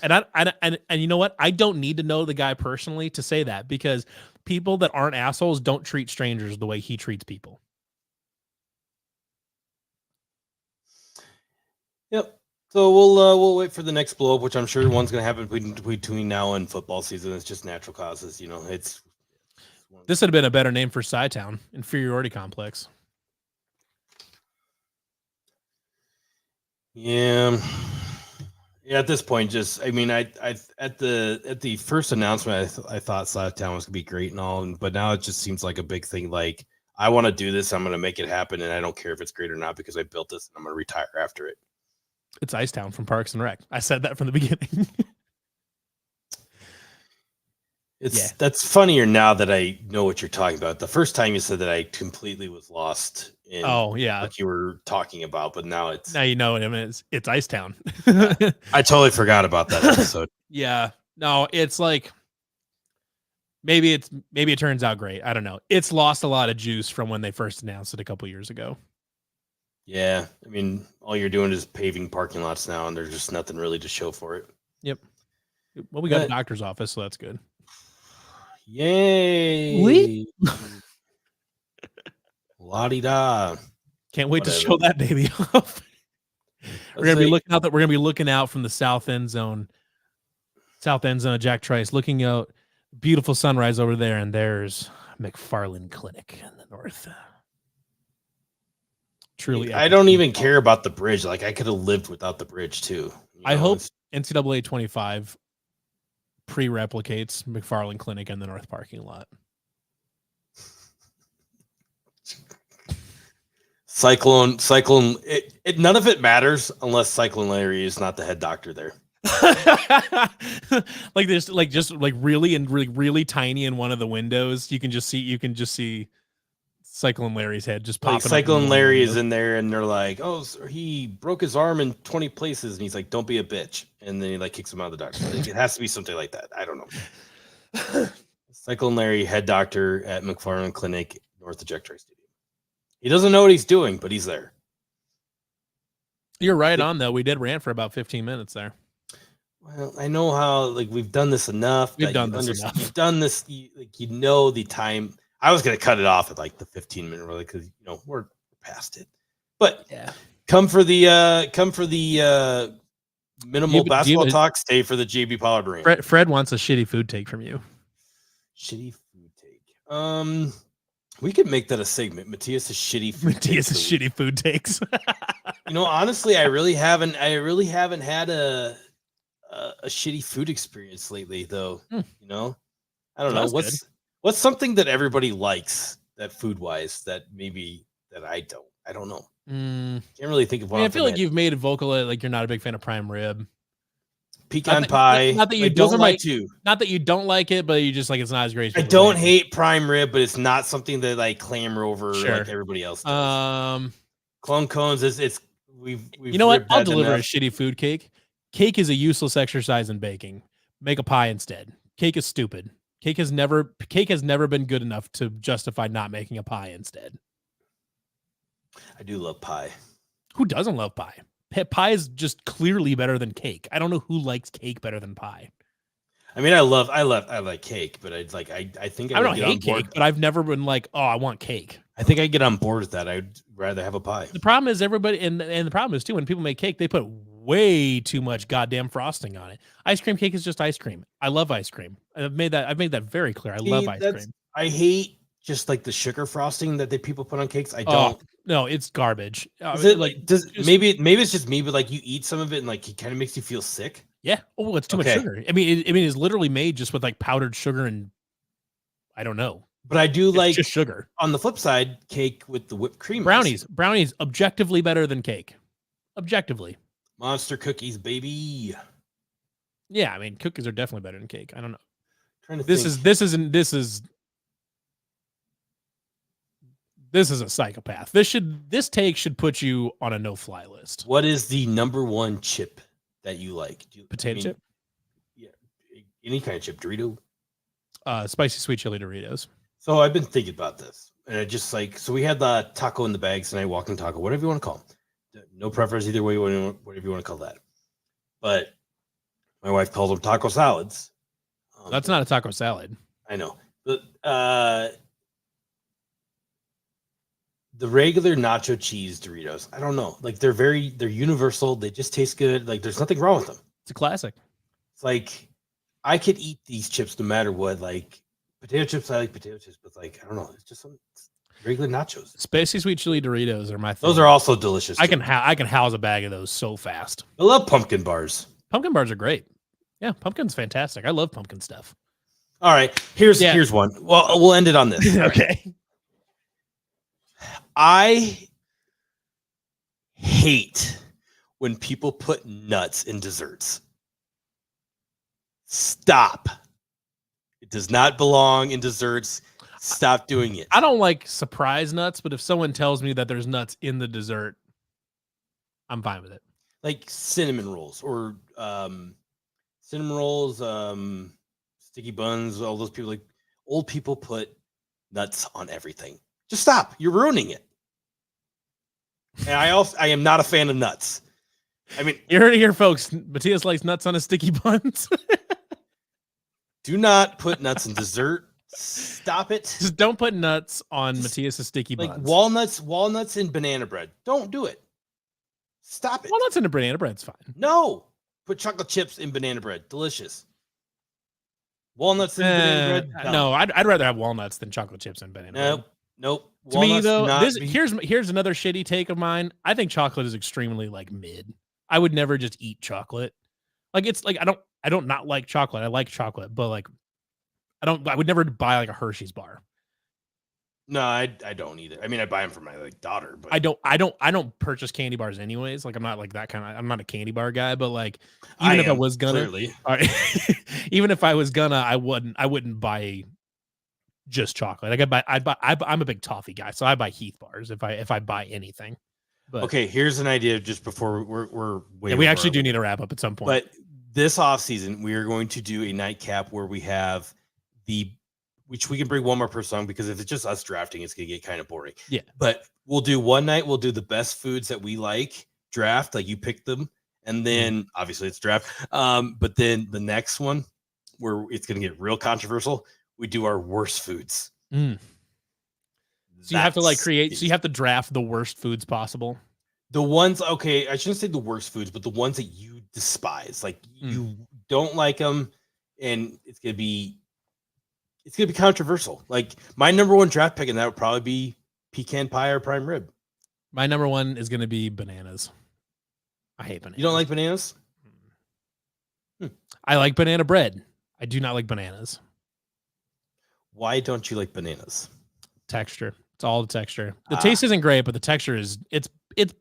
And you know what? I don't need to know the guy personally to say that, because people that aren't assholes don't treat strangers the way he treats people. Yep. So we'll wait for the next blow up, which I'm sure one's going to happen between now and football season. It's just natural causes, you know. This would have been a better name for Chi-Town, inferiority complex. Yeah. Yeah, at this point, just I mean, I at the first announcement, I thought Chi-Town was gonna be great and all, but now it just seems like a big thing. Like, I want to do this, I'm gonna make it happen, and I don't care if it's great or not, because I built this and I'm gonna retire after it. It's Icetown from Parks and Rec. I said that from the beginning. That's funnier now that I know what you're talking about. The first time you said that, I completely was lost in what you were talking about, but now you know, I mean, it's Icetown. I totally forgot about that episode. Yeah. No, it's like maybe it turns out great. I don't know. It's lost a lot of juice from when they first announced it a couple years ago. Yeah. I mean, all you're doing is paving parking lots now, and there's just nothing really to show for it. Yep. Well, we got a doctor's office, so that's good. Yay. La-di-da. Can't wait to show that baby off. We're gonna be looking out from the south end zone of Jack Trice, looking out, beautiful sunrise over there, and there's McFarland Clinic in the north. Truly, I don't even care about the bridge. Like, I could have lived without the bridge too. I hope NCAA 25 pre-replicates McFarland Clinic in the north parking lot. Cyclone. None of it matters unless Cyclone Larry is not the head doctor there. Like there's like just like really tiny in one of the windows. You can just see Cyclone Larry's head just popping. Like up Cyclone Larry is in there, and they're like, "Oh, sir, he broke his arm in 20 places," and he's like, "Don't be a bitch," and then he like kicks him out of the doctor. Like, it has to be something like that. I don't know. Cyclone Larry, head doctor at McFarland Clinic, north of Jack Trice Stadium. He doesn't know what he's doing, but he's there. You're right on though. We did rant for about 15 minutes there. Well, I know how like we've done this enough. We've done this enough. You've done this. You know the time. I was gonna cut it off at like the 15-minute really because we're past it. But yeah, come for the minimal basketball talk. Stay for the JB Pollard rant. Fred wants a shitty food take from you. Shitty food take. We could make that a segment. Matthias' shitty food Matthias' shitty food takes. Honestly, I really haven't had a shitty food experience lately, though. I don't know what's something that everybody likes that food wise that maybe that I don't. I don't know. Can't really think of one. I feel like you've made it vocal like you're not a big fan of prime rib. Pecan pie. Not that you don't like it. Not that you don't like it, but you just like it's not as great. I don't hate prime rib, but it's not something that I clamor over like everybody else does. Clone cones is we've you know what? I'll deliver a shitty food cake. Cake is a useless exercise in baking. Make a pie instead. Cake is stupid. Cake has never been good enough to justify not making a pie instead. I do love pie. Who doesn't love pie? Pie is just clearly better than cake. I don't know who likes cake better than pie. I mean, I like cake, but I think I don't hate cake, but I've never been like, oh, I want cake. I think I get on board with that. I'd rather have a pie. The problem is everybody, and the problem is too, when people make cake, they put way too much goddamn frosting on it. Ice cream cake is just ice cream. I love ice cream. I've made that very clear. I love ice cream. I hate just like the sugar frosting that people put on cakes. I don't. No, it's garbage. Maybe it's just me, but like you eat some of it and like it kind of makes you feel sick. Yeah. Oh, it's too much sugar. I mean, it's literally made just with like powdered sugar and I don't know. But I do like just sugar. On the flip side, cake with the whipped cream. Brownies, objectively better than cake. Objectively. Monster cookies, baby. Yeah, I mean, cookies are definitely better than cake. I don't know. This is a psychopath. This take should put you on a no-fly list. What is the number one chip that you like? Potato chip? Yeah, any kind of chip. Dorito? Spicy sweet chili Doritos. So I've been thinking about this, and I just so we had the taco in the bags, and I walking taco, whatever you want to call them. No preference either way, whatever you want to call that. But my wife calls them taco salads. That's not a taco salad. I know. But the regular nacho cheese Doritos, I don't know. Like they're universal. They just taste good. Like there's nothing wrong with them. It's a classic. It's like I could eat these chips no matter what. Like potato chips, I like potato chips, but like I don't know. It's just regular nachos. Spicy sweet chili Doritos are my thing. Those are also delicious. I can house a bag of those so fast. I love pumpkin bars. Pumpkin bars are great. Yeah, pumpkin's fantastic. I love pumpkin stuff. All right, here's one. Well, we'll end it on this. Okay. I hate when people put nuts in desserts. Stop. It does not belong in desserts. Stop doing it. I don't like surprise nuts, but if someone tells me that there's nuts in the dessert, I'm fine with it. Like cinnamon rolls or sticky buns, all those people, like old people put nuts on everything. Just stop. You're ruining it. And I am not a fan of nuts. I mean, you heard it here, folks. Matthias likes nuts on his sticky buns. Do not put nuts in dessert. Stop it. Just don't put nuts on Matthias's sticky buns. Like walnuts in banana bread. Don't do it. Stop it. Walnuts in a banana bread's fine. No. Put chocolate chips in banana bread. Delicious. Walnuts in banana bread? No, I'd rather have walnuts than chocolate chips in banana bread. Nope. To me, though, here's another shitty take of mine. I think chocolate is extremely like mid. I would never just eat chocolate. Like it's like I don't not like chocolate. I like chocolate, but like I would never buy like a Hershey's bar. No, I don't either. I mean, I buy them for my daughter, but I don't purchase candy bars anyways. Like I'm not like that kind of. I'm not a candy bar guy, but like even if I am, was gonna, clearly. even if I was gonna, I wouldn't buy just chocolate. Like I'm a big toffee guy, so I buy Heath bars if I buy anything. But Okay, here's an idea just before we're way yeah, we over actually our do limit. need to wrap up at some point. But this off season, we are going to do a nightcap where we have which we can bring one more person on, because if it's just us drafting, it's gonna get kind of boring. Yeah. But we'll do one night, we'll do the best foods that we like, draft, like you pick them, and then obviously it's draft. But then the next one where it's gonna get real controversial, we do our worst foods. So you have to so you have to draft the worst foods possible. The ones, okay, I shouldn't say the worst foods, but the ones that you despise, like you don't like them, and it's gonna be controversial. Like my number one draft pick, and that would probably be pecan pie or prime rib. My number one is gonna be bananas. I hate bananas. You don't like bananas? I like banana bread. I do not like bananas. Why don't you like bananas? Texture. It's all the texture. The taste isn't great, but the texture is it's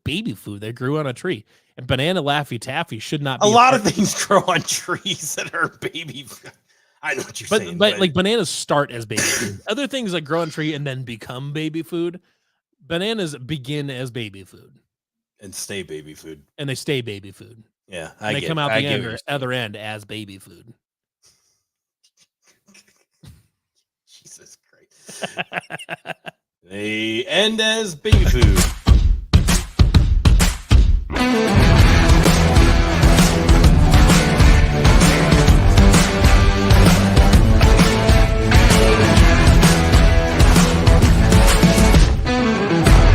baby food that grew on a tree. And banana Laffy Taffy should not be a lot of things grow on trees that are baby food. I know what you're saying. But like bananas start as baby food. Other things like grow on tree and then become baby food. Bananas begin as baby food. And stay baby food. And they stay baby food. Yeah. They come out the other end as baby food. Jesus Christ. They end as baby food.